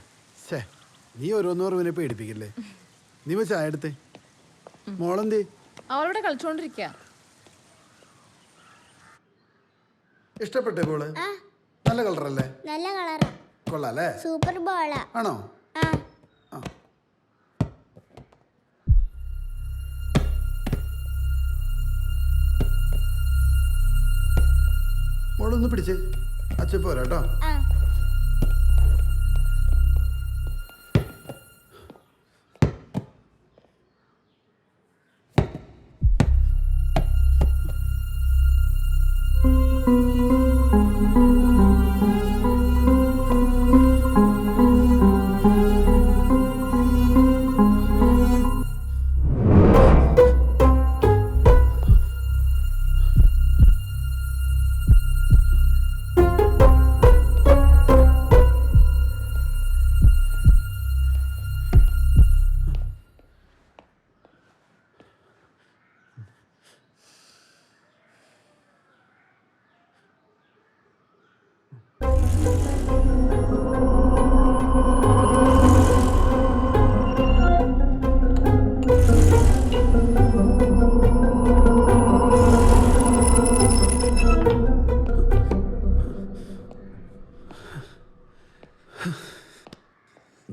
നീ ഓരോന്നോർവിനെ പേടിപ്പിക്കില്ലേ? നീ ചായ എടുത്തേ. മോളെന്തേ? അവളോടെ കളിച്ചോണ്ടിരിക്ക. ഇഷ്ടപ്പെട്ടേ ബോള്? നല്ല കളറല്ലേ? നല്ല കളറാ. കൊള്ളാല്ലേ? സൂപ്പർ ബോളാ. ആണോ? മോളൊന്ന് പിടിച്ചേ, അച്ഛ പോരാ കേട്ടോ.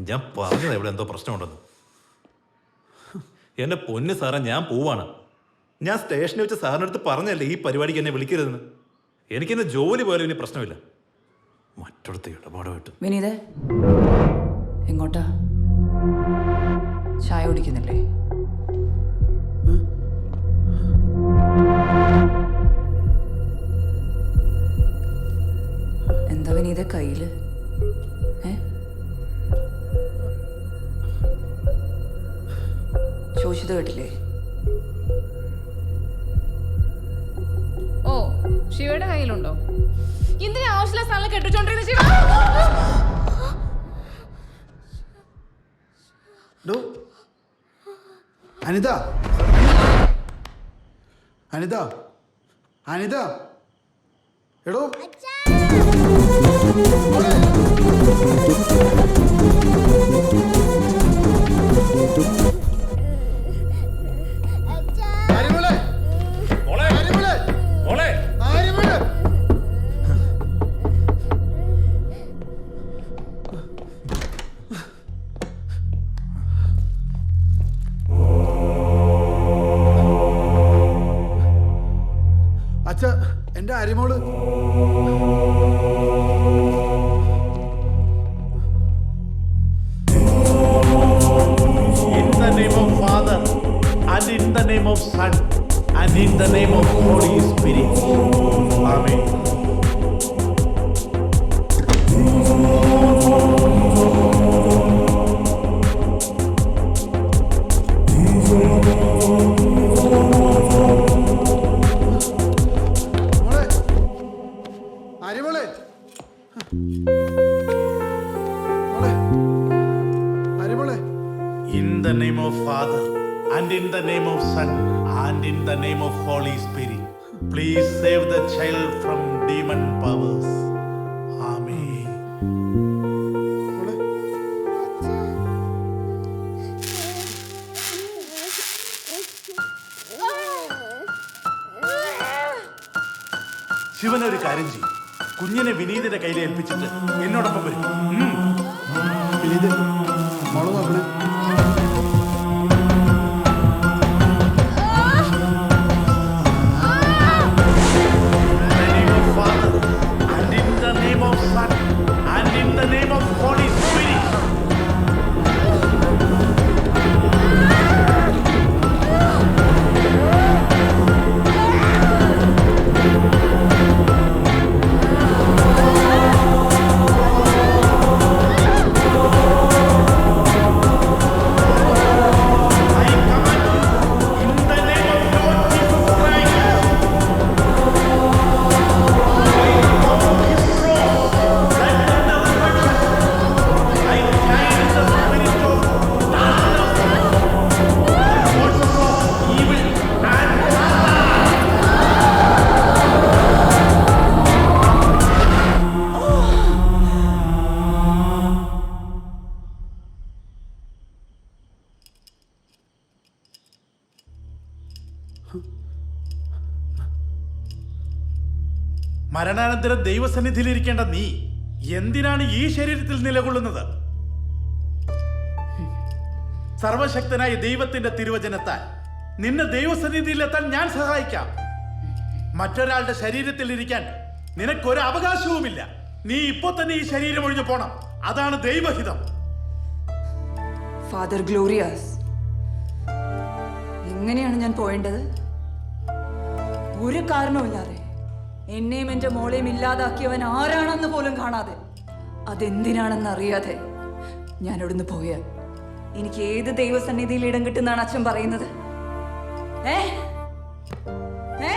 ഞാൻ പറഞ്ഞത് ഇവിടെ എന്തോ പ്രശ്നമുണ്ടെന്ന്. എന്റെ പൊന്ന് സാറേ, ഞാൻ പോവാണ്. ഞാൻ സ്റ്റേഷനിൽ വെച്ച് സാറിൻ്റെ അടുത്ത് പറഞ്ഞല്ലേ ഈ പരിപാടിക്ക് എന്നെ വിളിക്കരുതെന്ന്. എനിക്കെന്നെ ജോലി പോലും ഇനി പ്രശ്നമില്ല. മറ്റടുത്ത് ഇടപാടുമായിട്ട്. വിനീതേ, എങ്ങോട്ടാ? ചായ കുടിക്കുന്നില്ലേ? എന്താ വിനീത കയ്യില്? ചോദിച്ചത് കേട്ടില്ലേ? ഓ, ശിവയുടെ കയ്യിലുണ്ടോ? എന്തിനാ ആവശ്യമില്ല സ്ഥലം കെട്ടിച്ചോണ്ടിരുന്ന ശിവ? അനിത, അനിത, അനിത, എടോ. അച്ഛാ അച്ഛ, എന്റെ അരിമോള്. In the name of Father, and in the name of Son, and in the name of Holy Spirit. Amen. അരിമോളെ, അരിമോളെ. In the name of Father, and in the name of Son, and in the name of Holy Spirit, please save the child from demon powers. Amen. Shivan ഒരു കാര്യം ചെയ്യും, കുഞ്ഞിനെ വിനീതിന്റെ കയ്യിൽ ഏൽപ്പിച്ചിട്ട് എന്നോടൊപ്പം വരും. വിനീത്, മോള് നോക്കണേ. മരണാനന്തരം ദൈവസന്നിധിയിലിരിക്കേണ്ട നീ എന്തിനാണ് ഈ ശരീരത്തിൽ നിലകൊള്ളുന്നത്? സർവശക്തനായ ദൈവത്തിന്റെ തിരുവചനത്താൽ നിന്നെ ദൈവസന്നിധിയിലെത്താൻ ഞാൻ സഹായിക്കാം. മറ്റൊരാളുടെ ശരീരത്തിൽ ഇരിക്കാൻ നിനക്കൊരു അവകാശവുമില്ല. നീ ഇപ്പോ തന്നെ ഈ ശരീരം ഒഴിഞ്ഞു പോണം. അതാണ് ദൈവഹിതം. ഫാദർ ഗ്ലോറിയാസ്, എങ്ങനെയാണ് ഞാൻ പോയേണ്ടത്? ഒരു കാരണവുമില്ലാതെ എന്നെയും എൻ്റെ മോളെയും ഇല്ലാതാക്കിയവൻ ആരാണെന്ന് പോലും കാണാതെ, അതെന്തിനാണെന്ന് അറിയാതെ ഞാൻ അവിടുന്ന് പോയാൽ എനിക്ക് ഏത് ദൈവസന്നിധിയിൽ ഇടം കിട്ടുന്നാണ് അച്ഛൻ പറയുന്നത്? ഏ ഏ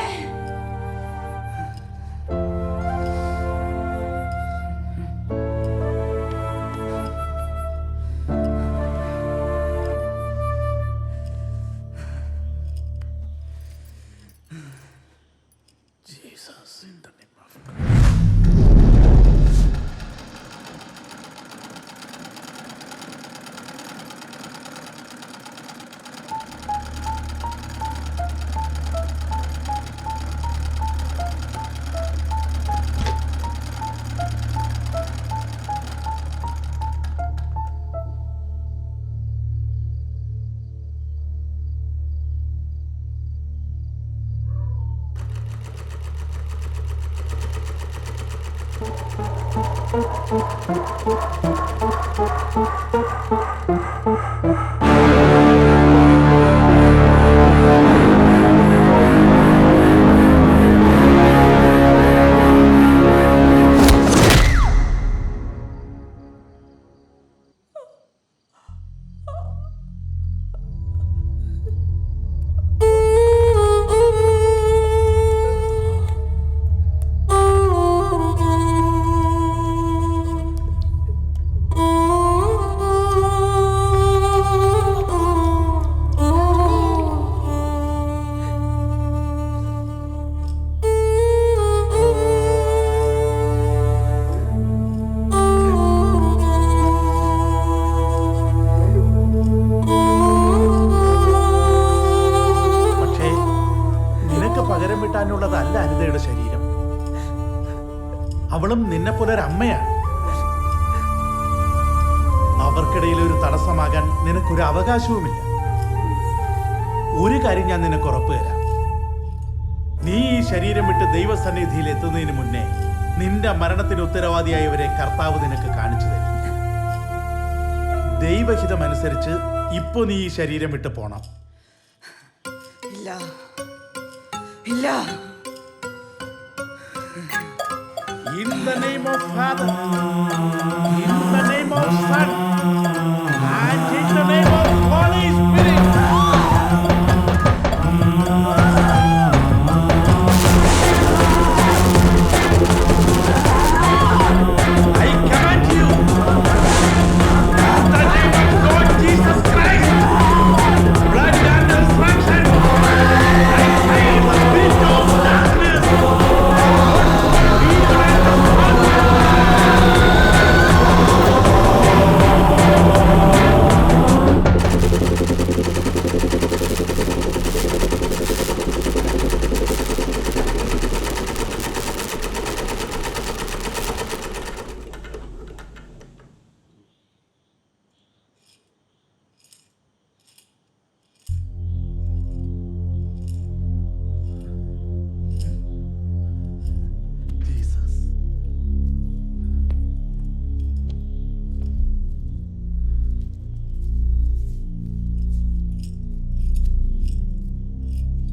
പകരം വിട്ടാനുള്ളതല്ല അനിതയുടെ ശരീരം. അവളും നിന്നെ പോലെ ഒരു അമ്മയാണ്. അവർക്കിടയിൽ ഒരു തടസ്സമാകാൻ നിനക്കൊരു അവകാശവുമില്ല. ഒരു കാര്യം ഞാൻ നിനക്ക് ഉറപ്പ് തരാം, നീ ഈ ശരീരം വിട്ട് ദൈവസന്നിധിയിൽ എത്തുന്നതിന് മുന്നേ നിന്റെ മരണത്തിന് ഉത്തരവാദിയായവരെ കർത്താവ് നിനക്ക് കാണിച്ചു തരും. ദൈവഹിതമനുസരിച്ച് ഇപ്പൊ നീ ഈ ശരീരം വിട്ട് പോണം. ഇല്ല ഇല്ല. In the name of Father, in the name of Son, and in the name of Holy Spirit. I command you, in the name of Lord Jesus Christ, blood and resurrection, I say the spirit of darkness.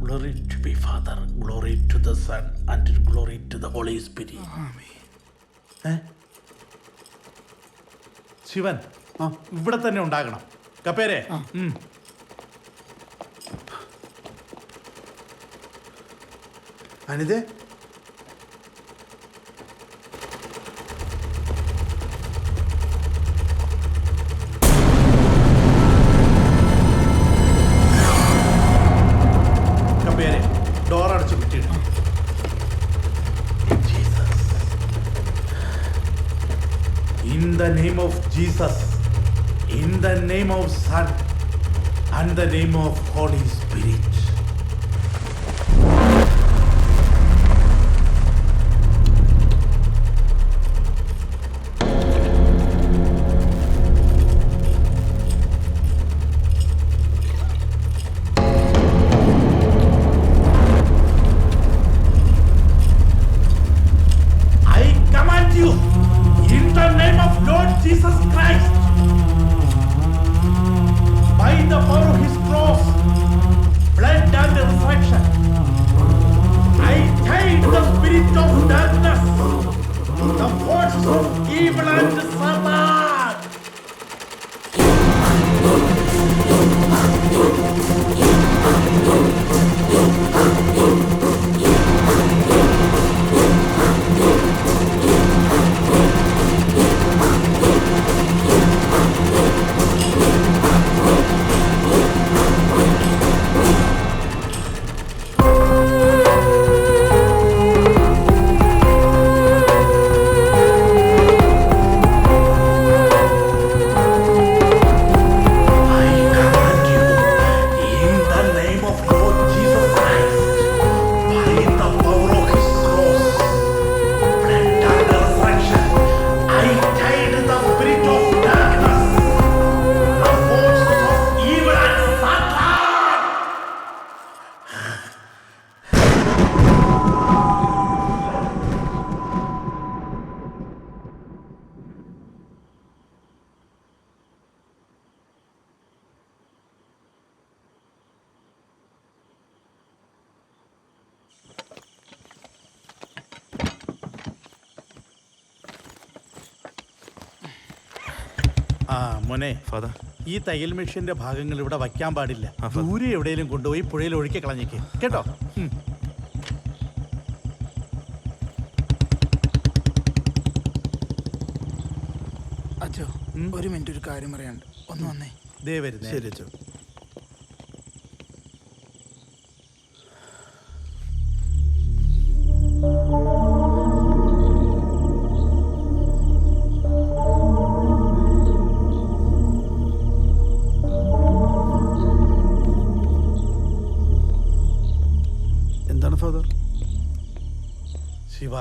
Glory to be Father, glory to the Son, and glory to the Holy Spirit. Shivan ഇവിടെ തന്നെ ഉണ്ടാകണം. കപ്പേരെ അനിതേ, കപ്പേരെ door അടച്ചു വിട്ടിട്ട് In the name of Jesus, in the name of Son, and the name of Holy Spirit. I command you, in the name of Lord Jesus Christ, by the power of His cross, blood and resurrection, I take the spirit of darkness, the forces of evil and Satan. മോനെ father, ഈ തയ്യൽ മെഷീന്റെ ഭാഗങ്ങൾ ഇവിടെ വയ്ക്കാൻ പാടില്ല. ദൂരെ എവിടെയെങ്കിലും കൊണ്ടുപോയി പുഴയിൽ ഒഴുക്കി കളഞ്ഞേക്ക് കേട്ടോ. അച്ഛോ, ഒരു മിനിറ്റ്, ഒരു കാര്യം പറയാണ്ട്. ഒന്ന് വന്നേ. ദേ വരുന്നേ. ശരി അച്ഛോ. എന്താണ് ഫാദർ? ശിവ,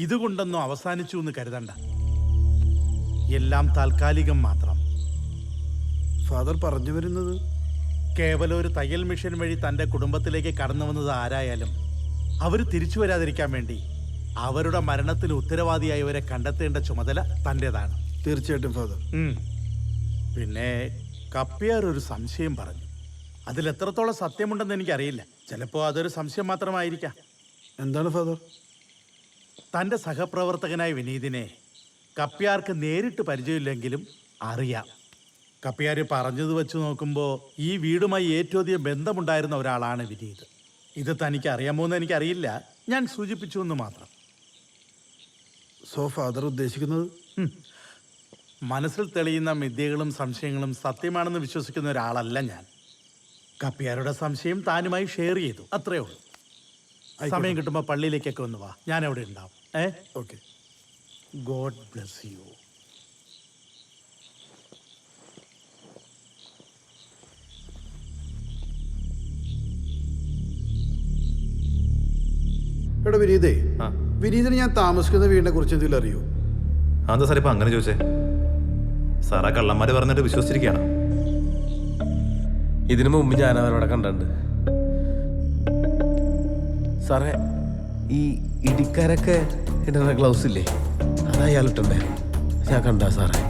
ഇതുകൊണ്ടൊന്നും അവസാനിച്ചു എന്ന് കരുതണ്ട. എല്ലാം താൽക്കാലികം മാത്രം. ഫാദർ പറഞ്ഞു വരുന്നത് കേവലം ഒരു തയ്യൽ മിഷൻ വഴി തൻ്റെ കുടുംബത്തിലേക്ക് കടന്നു വന്നത് ആരായാലും അവർ തിരിച്ചു വരാതിരിക്കാൻ വേണ്ടി അവരുടെ മരണത്തിന് ഉത്തരവാദിയായവരെ കണ്ടെത്തേണ്ട ചുമതല തൻ്റെതാണ്. തീർച്ചയായിട്ടും ഫാദർ. പിന്നെ കപ്പ്യാർ ഒരു സംശയം പറഞ്ഞു. അതിൽ എത്രത്തോളം സത്യമുണ്ടെന്ന് എനിക്കറിയില്ല. ചിലപ്പോൾ അതൊരു സംശയം മാത്രമായിരിക്കാം. എന്താണ് ഫാദർ? തൻ്റെ സഹപ്രവർത്തകനായ വിനീതിനെ കപ്പ്യാർക്ക് നേരിട്ട് പരിചയമില്ലെങ്കിലും അറിയാം. കപ്പ്യാർ പറഞ്ഞത് വെച്ച് നോക്കുമ്പോൾ ഈ വീടുമായി ഏറ്റവും അധികം ബന്ധമുണ്ടായിരുന്ന ഒരാളാണ് വിനീത്. ഇത് തനിക്ക് അറിയാമോ എന്ന് എനിക്കറിയില്ല, ഞാൻ സൂചിപ്പിച്ചു എന്ന് മാത്രം. സോ ഫാദർ ഉദ്ദേശിക്കുന്നത് മനസ്സിൽ തെളിയുന്ന മിഥ്യകളും സംശയങ്ങളും സത്യമാണെന്ന് വിശ്വസിക്കുന്ന ഒരാളല്ല ഞാൻ. കപ്പ്യാരുടെ സംശയം താനുമായി ഷെയർ ചെയ്തു, അത്രേ ഉള്ളൂ. സമയം കിട്ടുമ്പോൾ പള്ളിയിലേക്കൊക്കെ ഒന്ന് വാ, ഞാൻ അവിടെ ഉണ്ടാവും. ഓക്കെ. God bless you. എടാ വിനീതേ, വിനീതിന് ഞാൻ താമസിക്കുന്ന വീടിനെ കുറിച്ച് എന്തെങ്കിലും അറിയോ? എന്താ സാർ ഇപ്പൊ അങ്ങനെ ചോദിച്ചേ? സാറാ കള്ളന്മാര് പറഞ്ഞിട്ട് വിശ്വസിച്ചിരിക്കുകയാണ്. ഇതിനു മുമ്പ് ഞാൻ അവരവിടെ കണ്ടിട്ടുണ്ട് സാറേ. ഈ ഇടിക്കാരൊക്കെ ഇടുന്ന ഗ്ലൗസ് ഇല്ലേ, അത് അയാളിട്ടുണ്ടേ, ഞാൻ കണ്ടാ സാറേ.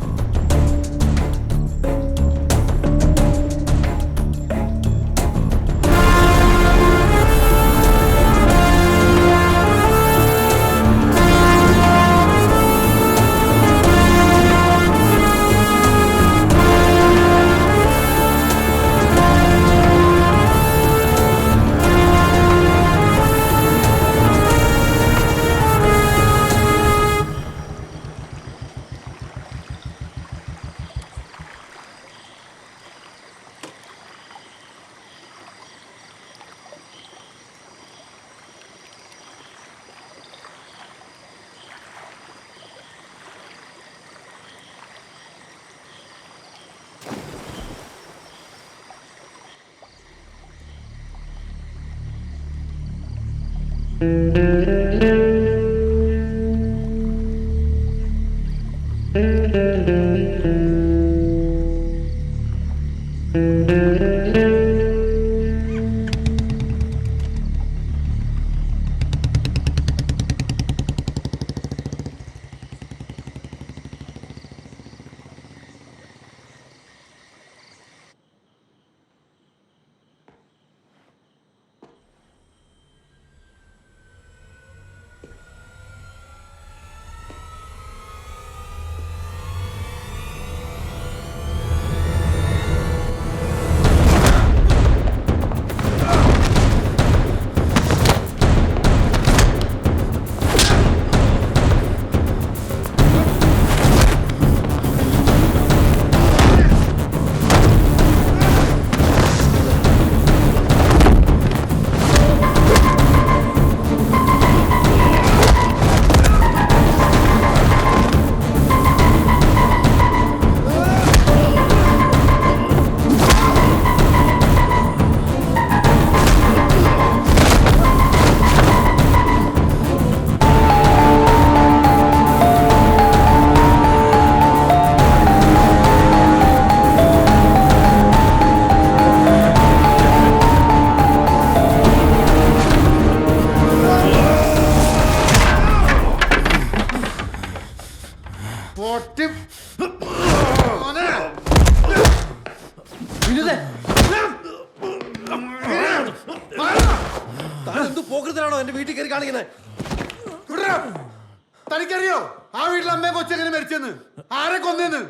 തനിക്കറിയോ ആ വീട്ടിൽ അമ്മയെ കൊച്ചെങ്ങനെ മരിച്ചെന്ന്? ആരെ കൊന്നെന്ന്?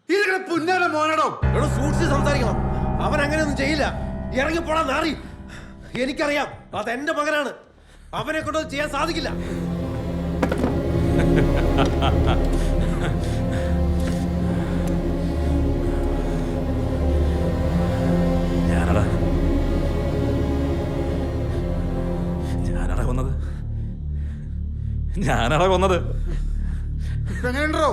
ഇതിങ്ങനെ പുന്നാല മോനടോ. സൂക്ഷിച്ച് സംസാരിക്കണം. അവൻ അങ്ങനെയൊന്നും ചെയ്യില്ല. ഇറങ്ങിപ്പോടാ നാറി. എനിക്കറിയാം, അതെന്റെ മകനാണ്. അവനെ കൊണ്ടത് ചെയ്യാൻ സാധിക്കില്ല. ഞാനാടാ കൊന്നത്. എങ്ങനെയുണ്ടോ?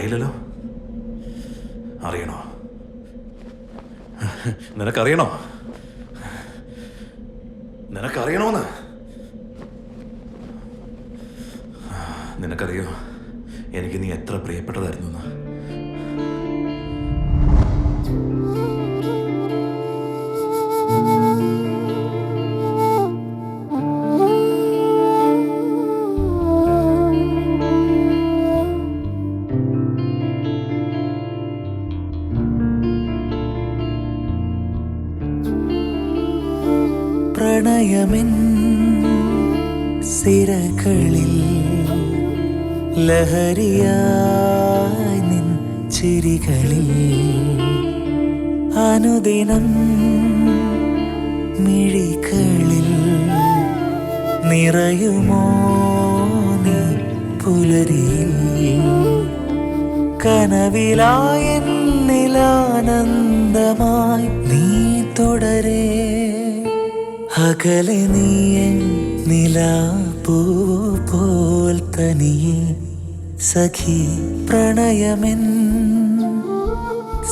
അറിയില്ലല്ലോ. അറിയണോ? നിനക്കറിയണോ? നിനക്കറിയണോന്ന്? നിനക്കറിയോ എനിക്ക് നീ എത്ര പ്രിയപ്പെട്ടതായിരുന്നു എന്ന്? പ്രണയമെൻ സിരകളിൽ ലഹരിയായി നിൻ ചിരികളിൽ അനുദിനം മിഴികളിൽ നിറയുമോ നീ പുലരിയിൽ കനവിലായെന്നിലാനന്ദമായി നീ തുടരേ അകലെ നീയെ നിലാപ്പൂ പോൽ തനിയെ സഖി പ്രണയമെൻ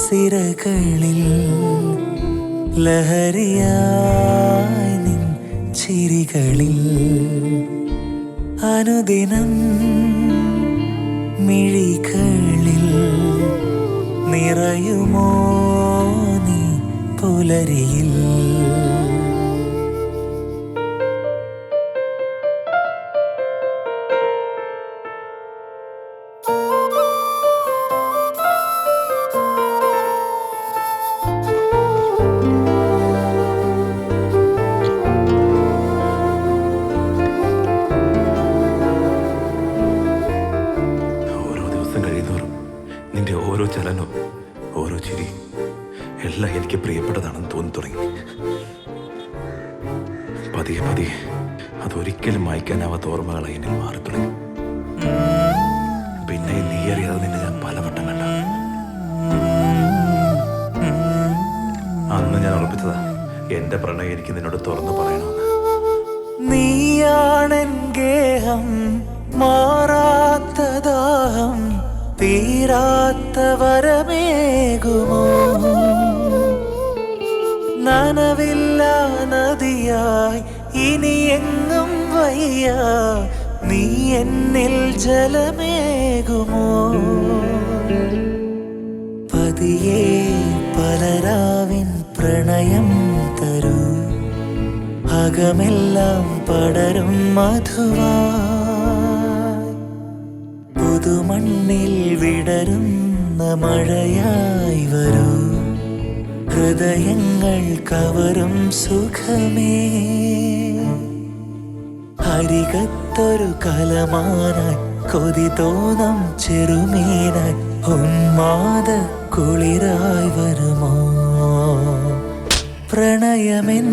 സിരകളിൽ ലഹരിയായി നിൻ ചിരികളിൽ അനുദിനം മിഴികളിൽ നിറയുമോ നീ പുലരിയിൽ നിന്റെ ഓരോ ചലനവും ഓരോ ചിരി എല്ലാം എനിക്ക് പ്രിയപ്പെട്ടതാണെന്ന് തോന്നി തുടങ്ങി. പതിയെ പതിയെ അതൊരിക്കലും മായ്ക്കാനാവാത്ത ഓർമ്മകളായി എന്നിൽ മാറി തുടങ്ങി. പിന്നെ നീ അറിയാതെ നിന്നെ ഞാൻ പലവട്ടം കണ്ട. അന്ന് ഞാൻ ഉറപ്പിച്ചതാ എന്റെ പ്രണയം എനിക്ക് നിന്നോട് തുറന്നു പറയണമെന്ന്. നീയാണെൻ ഗേഹം മാറാത്ത ദാഹം തീരാത്ത വരമേകുമോ നനവില്ല നദിയായി ഇനി എങ്ങും വയ്യ നീ എന്നിൽ ജലമേകുമോ പതിയെ പലരാവിൻ പ്രണയം തരൂ അകമെല്ലാം പടരും മധുവാ പുതുമണ്ണിൽ വിടരുന്ന മഴയായി വരൂ ഹൃദയങ്ങൾ കവരും സുഖമേ അരികത്തൊരു കലമാനായി കൊതി തോന്നും ചെറുമീനായി ഉന്മാദ കുളിരായി വരുമോ പ്രണയമെൻ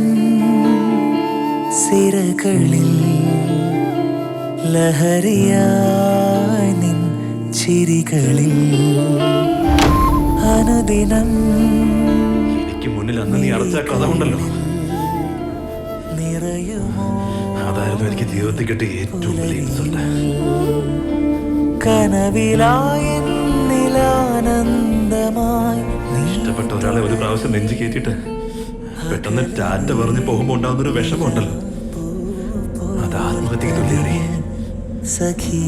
സിരകളിൽ ലഹരിയായി നിൻ ചിരികളിൽ അനുദിനം എനിക്ക് മുന്നിൽ അന്ന് നീ അടച്ച കഥ ഉണ്ടല്ലോ, നിറയുമോ അതായിരുന്നു എനിക്ക് ജീവിതത്തിൽ കിട്ടിയ ഏറ്റവും വലിയ ഇൻസൾട്ട്. കനവിലായെന്നിലാനന്ദമായി ഇഷ്ടപ്പെട്ട ഒരാളെ ഒരു പ്രാവശ്യം നെഞ്ചു കയറ്റിയിട്ട് പെട്ടെന്ന് ടാറ്റ പറഞ്ഞ് പോകുമ്പോ ഉണ്ടാകുന്നൊരു വിഷമമുണ്ടല്ലോ, അത് ആത്മഹത്യക്ക് തുല്യടി സഖി.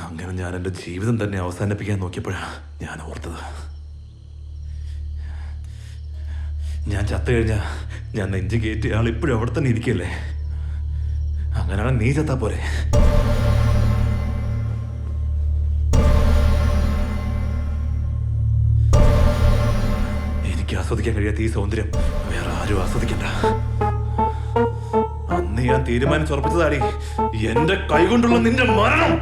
അങ്ങനെ ഞാൻ എൻ്റെ ജീവിതം തന്നെ അവസാനിപ്പിക്കാൻ നോക്കിയപ്പോഴാണ് ഞാൻ ഓർത്തത്, ഞാൻ ചത്തു കഴിഞ്ഞാൽ ഞാൻ നെഞ്ചു കയറ്റിയ ആൾ ഇപ്പോഴും അവിടെ തന്നെ ഇരിക്കല്ലേ, അങ്ങനെയാണ് നീ ചത്താ പോരെ. എനിക്ക് ആസ്വദിക്കാൻ കഴിയാത്ത ഈ സൗന്ദര്യം വേറെ ആരും ആസ്വദിക്കണ്ട. അന്ന് ഞാൻ തീരുമാനിച്ചുറപ്പിച്ചതാടി എന്റെ കൈകൊണ്ടുള്ള നിന്റെ മരണം.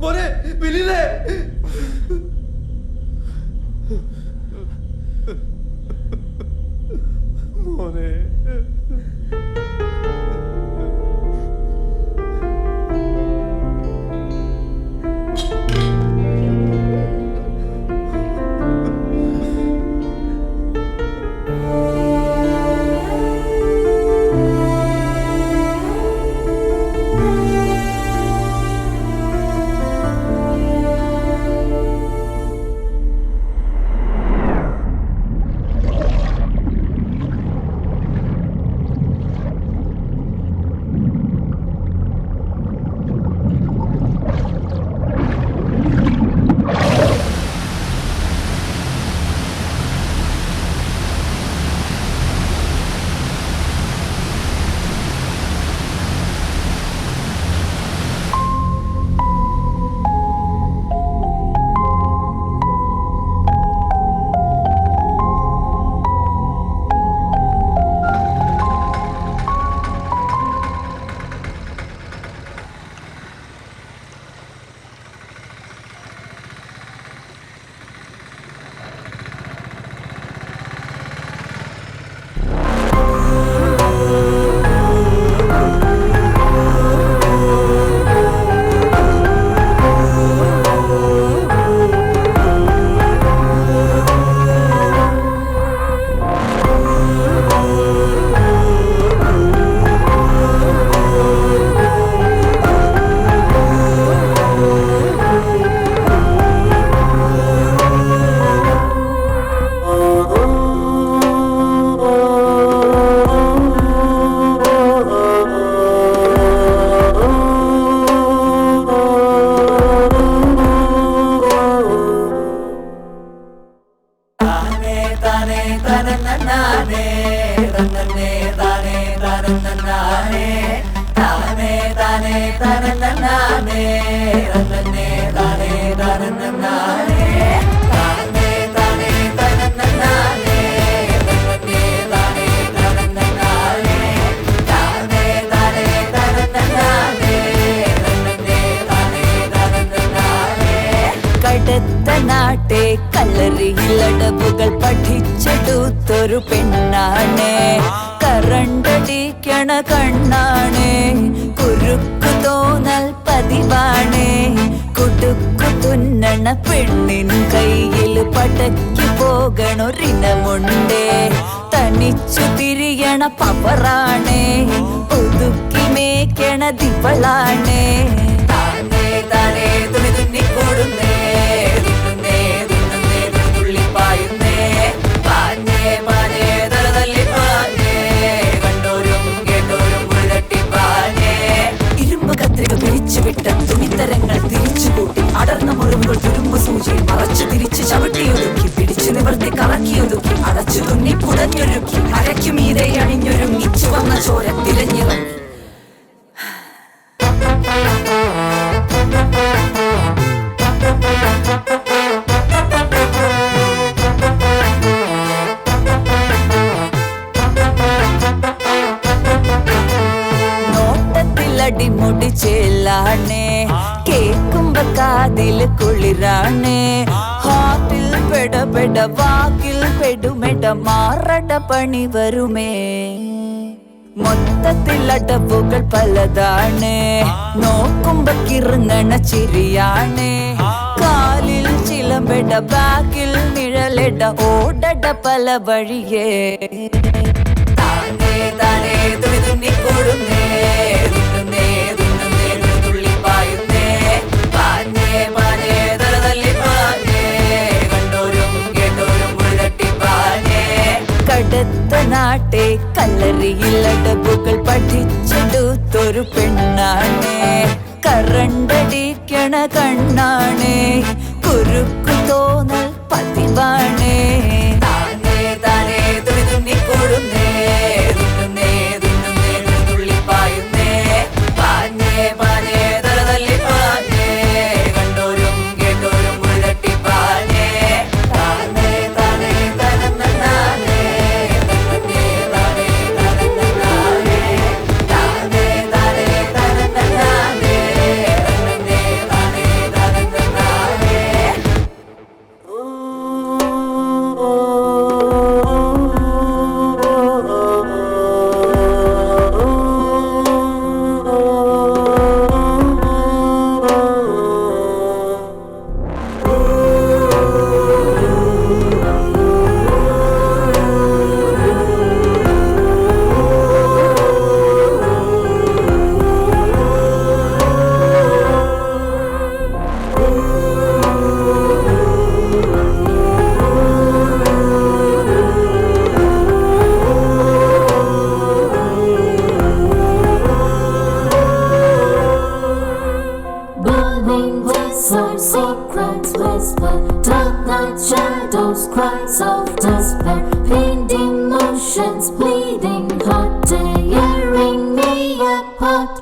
മോനെ വിളിയില്ലേ മോനെ താനേ തനനനാനേ തനനേ താനേ തനനനാനേ താനേ താനേ തനനനാനേ തനനേ താനേ തനനനാനേ താനേ താനേ തനനനാനേ തനനേ താനേ തനനനാനേ കടുത്ത നാട്ടെ കല്ലറിയിലടവുകൾ പഠിച്ചെടുത്തൊരു പെണ്ണാണേ കറണ്ടടിക്കണ കണ്ണാണേ കുരുക്കു തോന്നൽ പതിവാണേ കുടുക്കു തുന്നണ പെണ്ണിൻ കയ്യിൽ പടക്കി പോകണൊരിനമുണ്ടേ തനിച്ചു തിരിയണ പവറാണേ ഒതുക്കി മേക്കണ ദിവളാണേ താനേ താനേ തുണി തുന്നിക്കൂടുന്നേ തുന്നുന്നേ തുന്നുന്നേ തുള്ളിപ്പായുന്നേ പാഞ്ഞേ പാഞ്ഞേ തലതല്ലി പാഞ്ഞേ കണ്ടോരും കേട്ടോരും മുഴുതട്ടി പാഞ്ഞേ ഇരുമ്പ് കത്രിക പിരിച്ചുവിട്ട തുണിത്തരങ്ങൾ തിരിച്ചുകൂട്ടി അടർന്ന മുറിവുകൾ തുരുമ്പ് സൂചിയിൽ മറച്ചു തിരിച്ച് ചവിട്ടിയൊതുക്കി പിടിച്ചു നിവർത്തി കറക്കിയൊതുക്കി അടച്ചു തുന്നി പുടഞ്ഞൊരുക്കി അരയ്ക്കുമീതെ അണിഞ്ഞൊരുങ്ങി ചുവന്ന ചോര തിരഞ്ഞിറങ്ങി നോട്ടത്തിലടിമുടി ചേലാണേ കേക്കുമ്പോ കാതില് കുളിരാണേ ഹാർട്ടിൽ പെടപെട വാക്കിൽ പെടുമെട മാറട പണി വരുമേ മൊത്തത്തിൽ അടവുകൾ പലതാണേ നോക്കുമ്പോ കിറുങ്ങണ ചിരിയാണേ കാലിൽ ചിലമ്പെട ബാക്കിൽ നിഴലെട ഓടട പല വഴിയേ താനേ താനേ തുണി തുന്നിക്കൂടുന്നേ തുന്നുന്നേ തുന്നുന്നേ തുള്ളിപ്പായുന്നേ പാഞ്ഞേ പാഞ്ഞേ തലതല്ലി പാഞ്ഞേ കണ്ടോരും കേട്ടോരും മുഴുതട്ടി പാഞ്ഞേ കടുത്ത നാട്ടെ കല്ലറിയിലടവുകൾ പഠിച്ചെടുത്തൊരു പെണ്ണാണേ കറണ്ടടിക്കണ കണ്ണാണേ കുരുക്കു തോന്നൽ പതിവാണേ താനേ താനേ തുണി തുന്നിക്കൂടുന്നേ തുന്നുന്നേ തുന്നുന്നേ തുള്ളിപ്പായുന്നേ പാഞ്ഞേ പാഞ്ഞേ തലതല്ലി പാഞ്ഞേ കണ്ടോരും കേട്ടോരും മുഴുതട്ടി പാഞ്ഞേ താനേ താനേ തനനനാനേ തനനേ താനേ തനനനാനേ താനേ താനേ തനനനാനേ തനനേ താനേ തനനനാനേ Burning desert secrets whisper, dark night shadows, cries of despair, pained emotions, bleeding heart, tearing me apart.